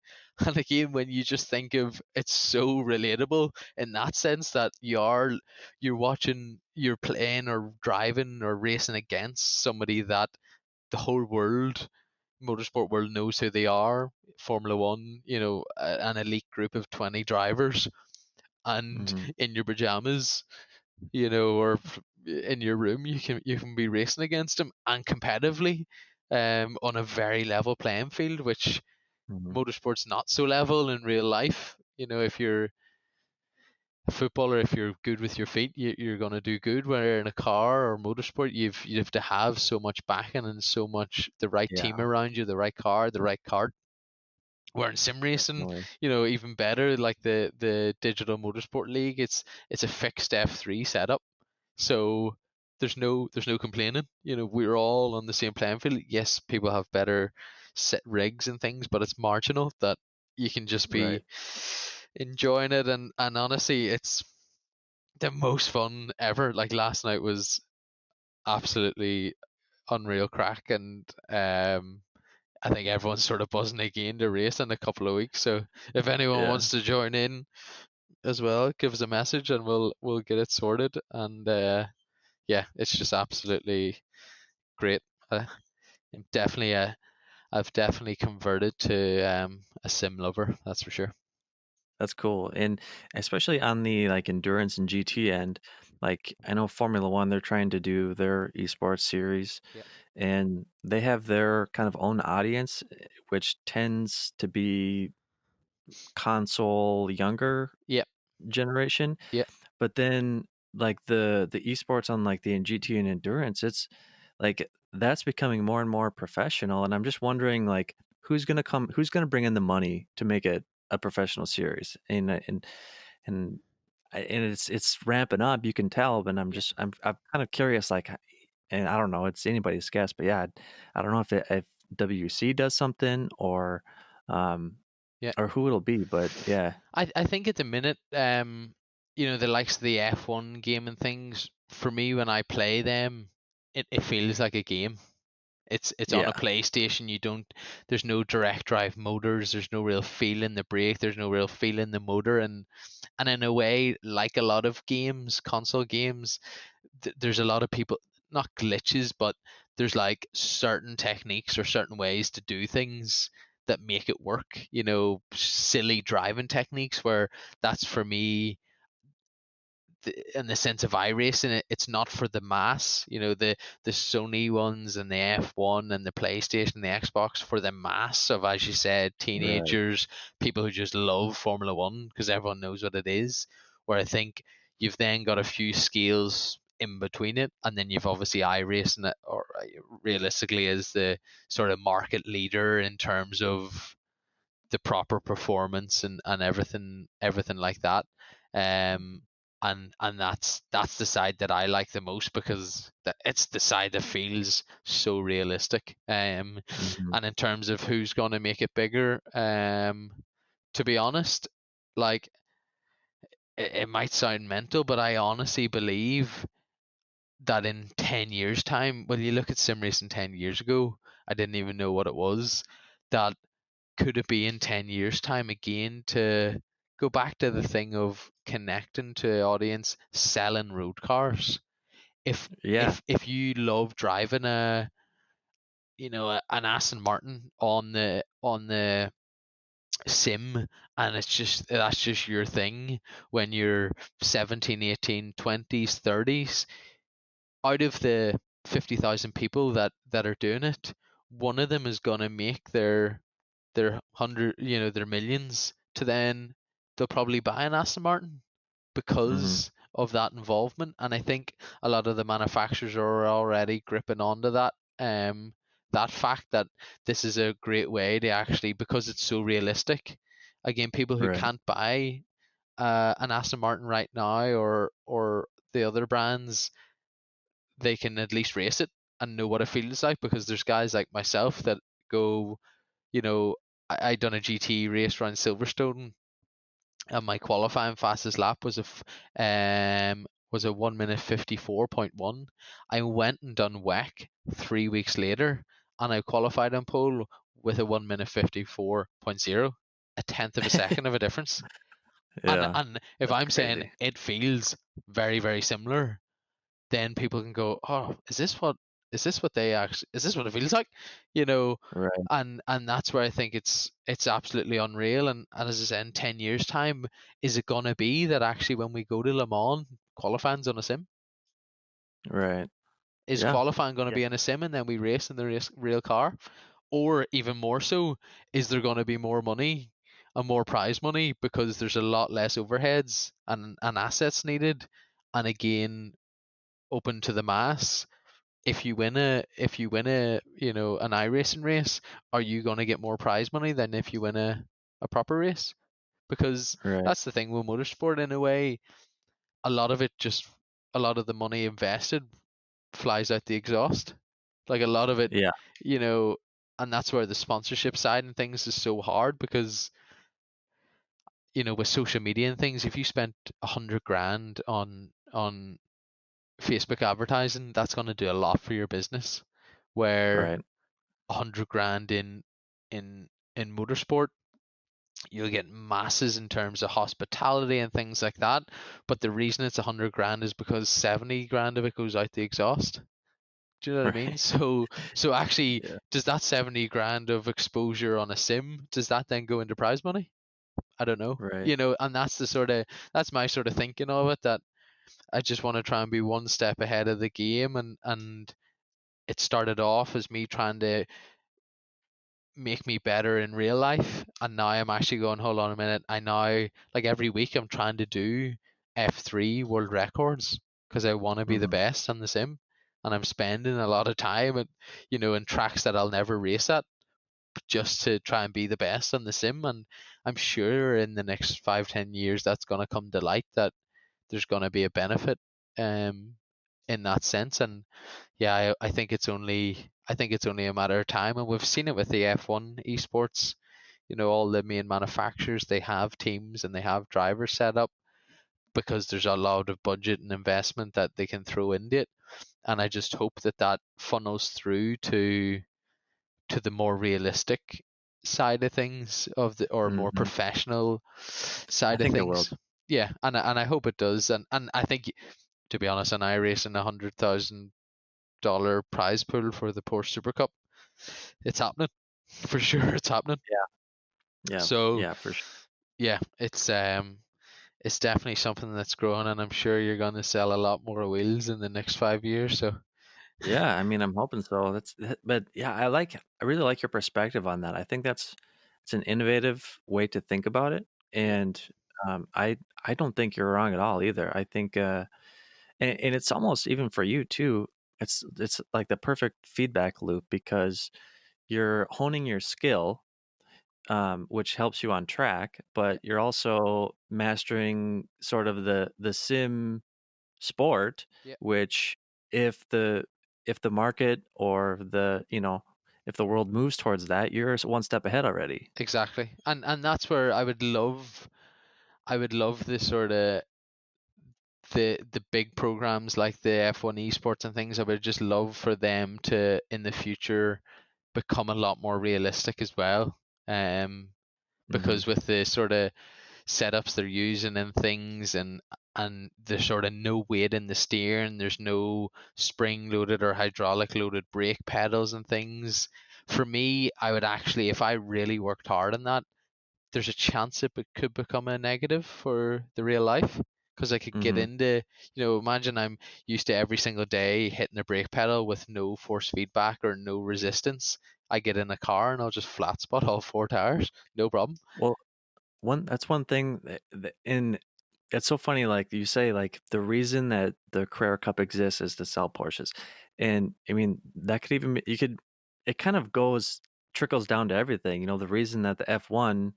And again, when you just think of, it's so relatable in that sense that you're playing or driving or racing against somebody that the whole world, motorsport world, knows who they are. Formula One, an elite group of 20 drivers, and Hmm. in your pajamas, or in your room, you can be racing against them and competitively, on a very level playing field, which Hmm. motorsport's not so level in real life. If you're a footballer, if you're good with your feet, you're going to do good. Where in a car or motorsport, you have to have so much backing and so much, the right team Yeah, around you, the right car, the right cart. Where in sim racing, definitely. even better, like the digital motorsport league, it's a fixed F3 setup, so there's no complaining. We're all on the same playing field. Yes, people have better set rigs and things, but it's marginal that you can just Right. be enjoying it. And honestly, it's the most fun ever. Like last night was absolutely unreal crack, and I think everyone's sort of buzzing again to race in a couple of weeks. So if anyone Yeah, wants to join in as well, give us a message and we'll get it sorted. And yeah, it's just absolutely great. Uh, I'm definitely I've definitely converted to a sim lover. That's for sure. that's cool. And especially on the like endurance and GT end, like I know Formula One, they're trying to do their esports series Yeah. and they have their kind of own audience, which tends to be console younger Yeah. generation. Yeah. But then like the esports on like the GT and endurance, it's like that's becoming more and more professional. And I'm just wondering like who's gonna bring in the money to make it a professional series? And and it's ramping up, you can tell, but Yeah. I'm kind of curious, like, and I don't know, it's anybody's guess, but yeah, I don't know if WC does something um Yeah. or who it'll be, but yeah, I think at the minute, the likes of the F1 game and things, for me when I play them, it feels like a game. It's on a yeah, PlayStation. There's no direct drive motors. There's no real feel in the brake. There's no real feel in the motor. And in a way, like a lot of games, console games, there's a lot of people, not glitches, but there's like certain techniques or certain ways to do things that make it work. Silly driving techniques where that's for me, in the sense of iRacing, it's not for the mass. The Sony ones and the F1 and the PlayStation, the Xbox, for the mass of, as you said, right, teenagers, people who just love Formula One because everyone knows what it is. Where I think you've then got a few scales in between it, and then you've obviously iRacing it, or realistically as the sort of market leader in terms of the proper performance and everything like that. Um, and that's the side that I like the most because it's the side that feels so realistic. hmm, And in terms of who's going to make it bigger, to be honest, like it might sound mental, but I honestly believe that in 10 years' time, well, you look at sim racing 10 years ago, I didn't even know what it was. That could it be in 10 years' time again, to go back to the thing of connecting to audience, selling road cars? If yeah, if you love driving an Aston Martin on the sim, and that's just your thing when you're 17, 18, 20s, 30s, out of the 50,000 people that are doing it, one of them is going to make their hundred, their millions, to then they'll probably buy an Aston Martin hmm, because of that involvement. And I think a lot of the manufacturers are already gripping onto that. that fact that this is a great way to actually, because it's so realistic. Again, people who Right. can't buy an Aston Martin right now, or the other brands, they can at least race it and know what it feels like, because there's guys like myself that go, you know, I done a GT race around Silverstone, and my qualifying fastest lap was a 1 minute 54.1. I went and done WEC 3 weeks later, and I qualified on pole with a 1 minute 54.0, a tenth of a second of a difference. And Yeah. and if That's I'm saying crazy. it feels very, very similar, then people can go, oh, is this what they actually, is this what it feels like, you know? Right. And that's where I think it's absolutely unreal. And as I said, in 10 years time, is it going to be that actually when we go to Le Mans, qualifying's on a sim? Right. Is Yeah. qualifying going to Yeah. be in a sim and then we race in the real car? Or even more so, is there going to be more money and more prize money because there's a lot less overheads and assets needed, and again, open to the mass? If you win a an iRacing race, are you going to get more prize money than if you win a proper race? Because Right. that's the thing with motorsport, in a way. A lot of it just a lot of the money invested flies out the exhaust. Like a lot of it, Yeah. you know, and that's where the sponsorship side and things is so hard, because with social media and things, if you spent 100 grand on Facebook advertising, that's going to do a lot for your business. Where Right. 100 grand in in motorsport, you'll get masses in terms of hospitality and things like that. But the reason it's 100 grand is because 70 grand of it goes out the exhaust. Do you know what I mean? Right. So actually, Yeah. does that 70 grand of exposure on a sim, does that then go into prize money? I don't know. Right. And that's my sort of thinking of it, that I just want to try and be one step ahead of the game, and it started off as me trying to make me better in real life, and now I'm actually going, hold on a minute, I now, like, every week I'm trying to do F3 world records, because I want to be the Mhm. best on the sim, and I'm spending a lot of time in tracks that I'll never race at, just to try and be the best on the sim. And I'm sure in the next 5-10 years that's going to come to light, that there's going to be a benefit um in that sense. And yeah, I think it's only a matter of time, and we've seen it with the F1 esports. All the main manufacturers, they have teams and they have drivers set up, because there's a lot of budget and investment that they can throw into it. And I just hope that that funnels through to the more realistic side of things, or more Mhm. professional I side of think it will. things. Yeah, and I hope it does. And I think, to be honest, an iRacing $100,000 prize pool for the Porsche Super Cup, it's happening for sure. It's happening. Yeah. Yeah. So Yeah, for sure. yeah, it's definitely something that's growing, and I'm sure you're going to sell a lot more wheels in the next 5 years. So Yeah, I mean, I'm hoping so. But yeah, I really like your perspective on that. I think it's an innovative way to think about it, and I don't think you're wrong at all either. I think and it's almost even for you too. It's like the perfect feedback loop because you're honing your skill, which helps you on track, yeah, but you're also mastering sort of the sim sport, yeah, which if the if the market or if the world moves towards that, you're one step ahead already. exactly. And that's where I would love this sort of the big programs like the F1 esports and things. I would just love for them to, in the future, become a lot more realistic as well. Mhm. Because with the sort of setups they're using and things, and there's sort of no weight in the steering, there's no spring loaded or hydraulic loaded brake pedals and things. For me, I would actually, if I really worked hard on that, there's a chance it could become a negative for the real life, because I could get Mhm. into, imagine I'm used to every single day hitting the brake pedal with no force feedback or no resistance. I get in a car and I'll just flat spot all four tires, no problem. Well, one thing and it's so funny, like you say, like the reason that the Carrera Cup exists is to sell Porsches, and I mean that could even you could it kind of trickles down to everything. The reason that the F1,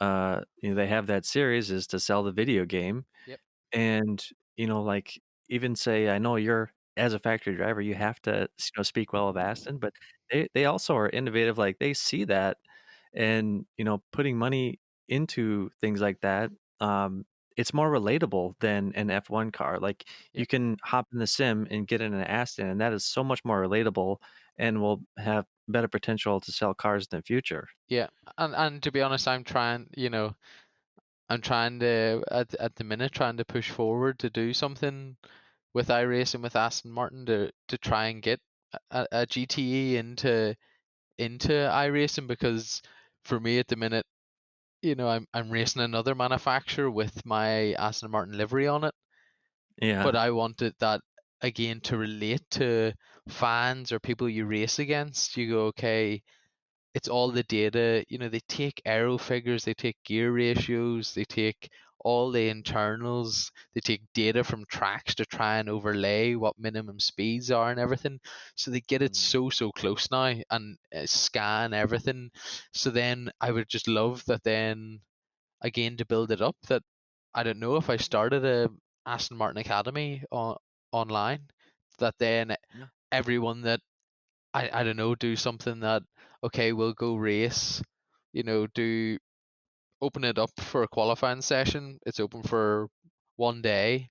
they have that series is to sell the video game. Yep. And, like, even say, I know you're as a factory driver, you have to, speak well of Aston, but they also are innovative, like, they see that and, putting money into things like that, it's more relatable than an F1 car. Like, you Yep. can hop in the sim and get in an Aston, and that is so much more relatable and will have better potential to sell cars in the future. Yeah. And to be honest, I'm trying to at the minute trying to push forward to do something with iRacing with Aston Martin to try and get a GTE into iRacing, because for me at the minute, I'm racing another manufacturer with my Aston Martin livery on it, but Yeah. I wanted that again to relate to fans or people you race against. You go, okay, it's all the data. They take aero figures, they take gear ratios, they take all the internals, they take data from tracks to try and overlay what minimum speeds are and everything. So they get it Mhm. so close now, and scan everything. So then I would just love that then again to build it up, that I don't know if I started a Aston Martin Academy online, that then Yeah. everyone that I don't know, do something that, okay, we'll go race, do open it up for a qualifying session. It's open for one day,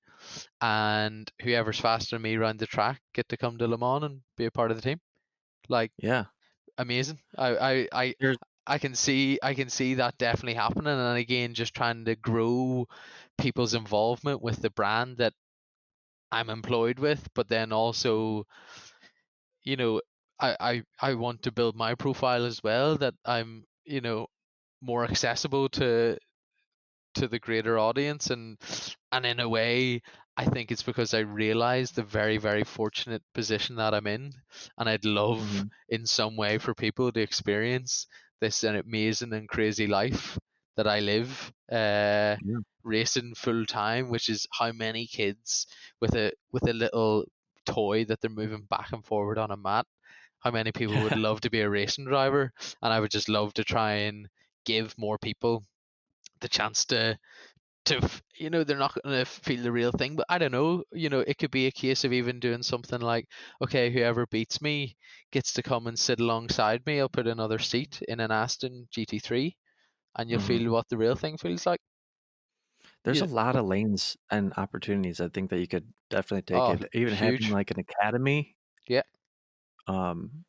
and whoever's faster than me around the track get to come to Le Mans and be a part of the team. Like, Yeah. amazing. I can see that definitely happening, and again, just trying to grow people's involvement with the brand that I'm employed with, but then also, you know, I want to build my profile as well, that I'm, more accessible to the greater audience, and in a way I think it's because I realize the very, very fortunate position that I'm in, and I'd love Mhm. in some way for people to experience this amazing and crazy life that I live, Yeah. racing full time, which is how many kids with a little toy that they're moving back and forward on a mat, how many people would love to be a racing driver. And I would just love to try and give more people the chance they're not going to feel the real thing, but I don't know, it could be a case of even doing something like, okay, whoever beats me gets to come and sit alongside me. I'll put another seat in an Aston GT3, and you'll Mhm. feel what the real thing feels like. There's Yeah. a lot of lanes and opportunities I think that you could definitely take Oh, it. Even having, huge. like, an academy, Yeah. um,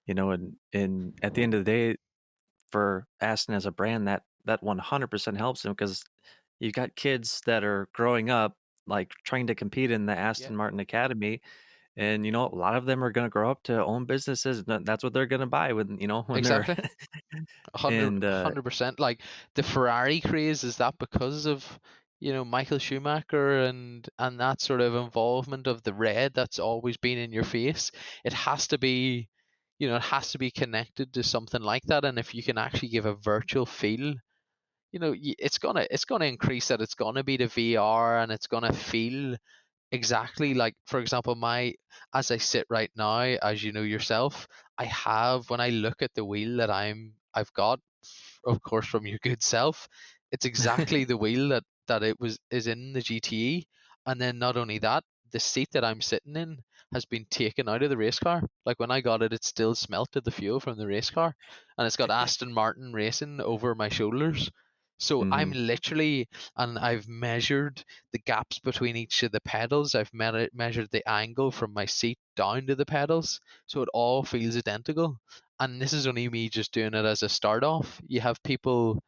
and at the end of the day, for Aston as a brand, that 100% helps them because you got kids that are growing up, like, trying to compete in the Yeah. Aston Martin Academy, and, a lot of them are gonna grow up to own businesses, and that's what they're gonna buy when they're Exactly. 100 and, 100%. Like, the Ferrari craze, is that because of, Michael Schumacher and that sort of involvement of the red that's always been in your face? It has to be, it has to be connected to something like that. And if you can actually give a virtual feel, it's gonna increase that. It's gonna be the VR, and it's gonna feel exactly like, for example, my as I sit right now, as you know yourself, I have, when I look at the wheel that I've got, of course, from your good self, it's exactly the wheel that it was is in the GTE. And then not only that, the seat that I'm sitting in has been taken out of the race car. Like, when I got it, it still smelt of the fuel from the race car, and it's got Aston Martin Racing over my shoulders. So I'm Mhm. literally, and I've measured the gaps between each of the pedals. I've measured the angle from my seat down to the pedals, so it all feels identical. And this is only me just doing it as a start off. You have people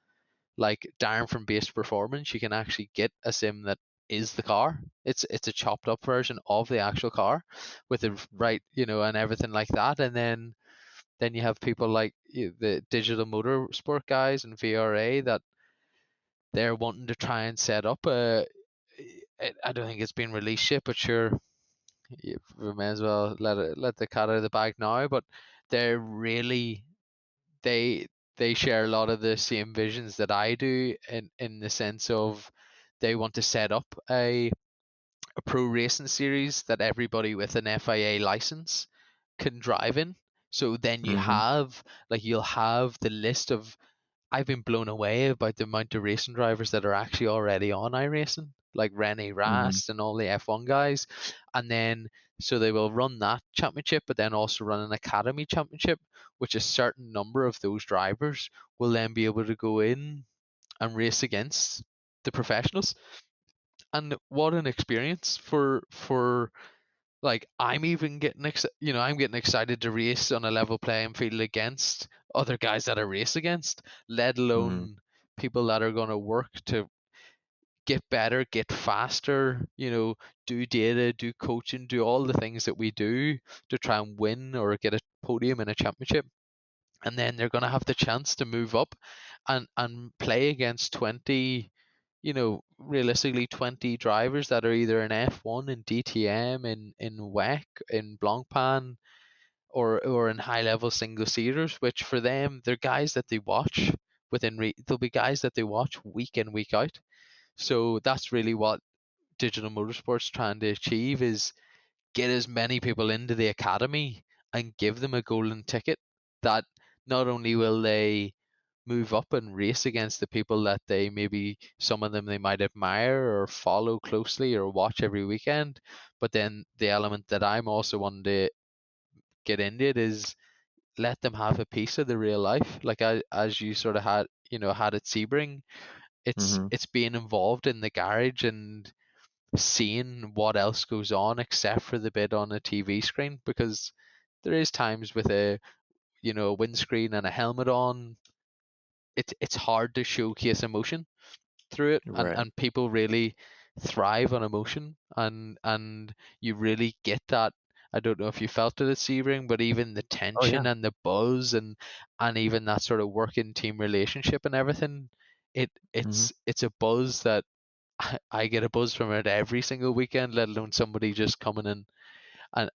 like Darren from Base Performance. You can actually get a sim that is the car. It's a chopped up version of the actual car with the right, and everything like that. And then you have people like the digital motorsport guys and VRA, that they're wanting to try and set up a. I don't think it's been released yet, but sure, we may as well let the cat out of the bag now. But they're really, they they share a lot of the same visions that I do, in the sense of they want to set up a pro racing series that everybody with an FIA license can drive in. So then Mm-hmm. you'll have the list of. I've been blown away about the amount of racing drivers that are actually already on iRacing, like Rene Mm-hmm. Rast and all the F1 guys. And then, so they will run that championship, but then also run an academy championship, which a certain number of those drivers will then be able to go in and race against the professionals. And what an experience for like I'm even getting I'm getting excited to race on a level playing field against other guys that I race against, let Mm-hmm. alone people that are going to work to get better, get faster, do data, do coaching, do all the things that we do to try and win or get a podium in a championship. And then they're going to have the chance to move up and play against 20, realistically 20 drivers that are either in F1, in DTM, in WEC, in Blancpain, or in high level single seaters, which for them, they're guys that they watch they'll be guys that they watch week in, week out. So that's really what digital motorsports trying to achieve is get as many people into the academy and give them a golden ticket that not only will they move up and race against the people that they maybe some of them they might admire or follow closely or watch every weekend, but then the element that I'm also wanting to get into it is let them have a piece of the real life, like as you sort of had at Sebring. Mm-hmm. It's being involved in the garage and seeing what else goes on except for the bit on a TV screen, because there is times with a windscreen and a helmet on, it's hard to showcase emotion through it, and Right. and people really thrive on emotion, and you really get that. I don't know if you felt it at Sebring, but even the Oh tension yeah. and the buzz and even that sort of working team relationship and everything, Mm-hmm. it's a buzz that I get a buzz from it every single weekend, let alone somebody just coming in and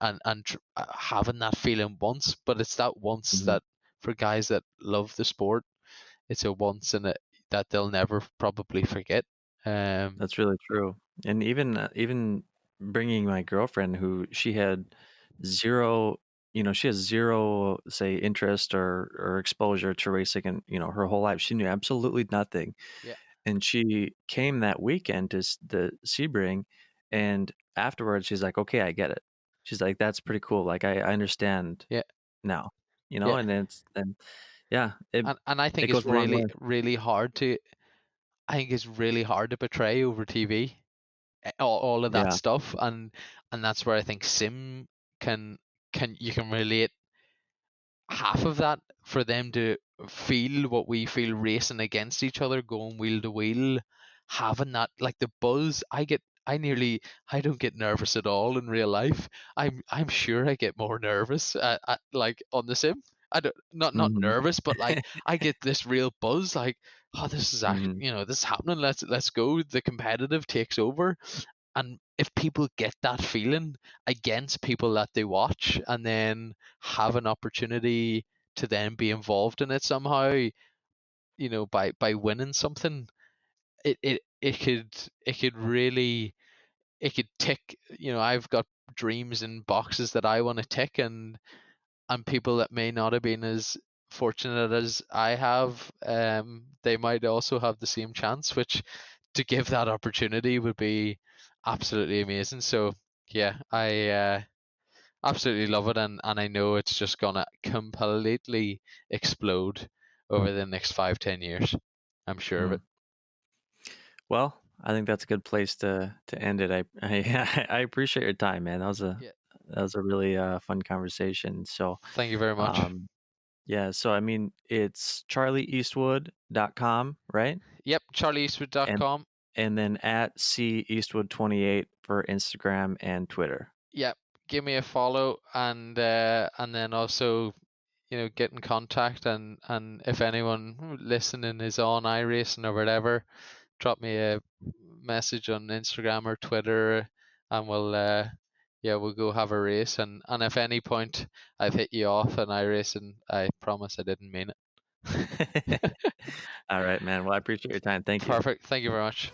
having that feeling once. But it's that once Mm-hmm. that for guys that love the sport, it's a once in it that they'll never probably forget. Um, That's really true. And even bringing my girlfriend who she had 0, she has 0, say, interest or exposure to racing and, her whole life. She knew absolutely nothing. yeah, And she came that weekend to the Sebring, and afterwards she's like, "Okay, I get it." She's like, "That's pretty cool. Like I understand yeah, now." yeah. And yeah, And I it think goes it's a long really way. really hard to. I think it's really hard to portray over TV, all of that Yeah. stuff, and that's where I think sim can you can relate half of that for them to feel what we feel racing against each other, going wheel to wheel, having that like the buzz. I don't get nervous at all in real life. I'm sure I get more nervous like on the sim. I don't not Mhm. nervous, but like I get this real buzz. Like, oh, this is actually Mhm. this is happening. Let's go. The competitive takes over, and if people get that feeling against people that they watch and then have an opportunity to then be involved in it somehow, by winning something, it could really, it could tick, I've got dreams and boxes that I want to tick, and people that may not have been as fortunate as I have, they might also have the same chance, which to give that opportunity would be absolutely amazing. So yeah, I absolutely love it, and I know it's just gonna completely explode over the next 5-10 years. I'm sure of it. Mm. Well, I think that's a good place to end it. I I appreciate your time, man. Yeah. That was a really fun conversation. So, Thank you very much. um, yeah. So I mean, it's charlieeastwood.com, right? Yep, And charlieeastwood.com. and then at C Eastwood 28 for Instagram and Twitter. Yep, give me a follow, and then also get in contact, and if anyone listening is on iRacing or whatever, drop me a message on Instagram or Twitter, and we'll go have a race, and if any point I've hit you off an iRacing, I promise I didn't mean it. All right, man. Well, I appreciate your time. Thank you. Perfect, thank you very much.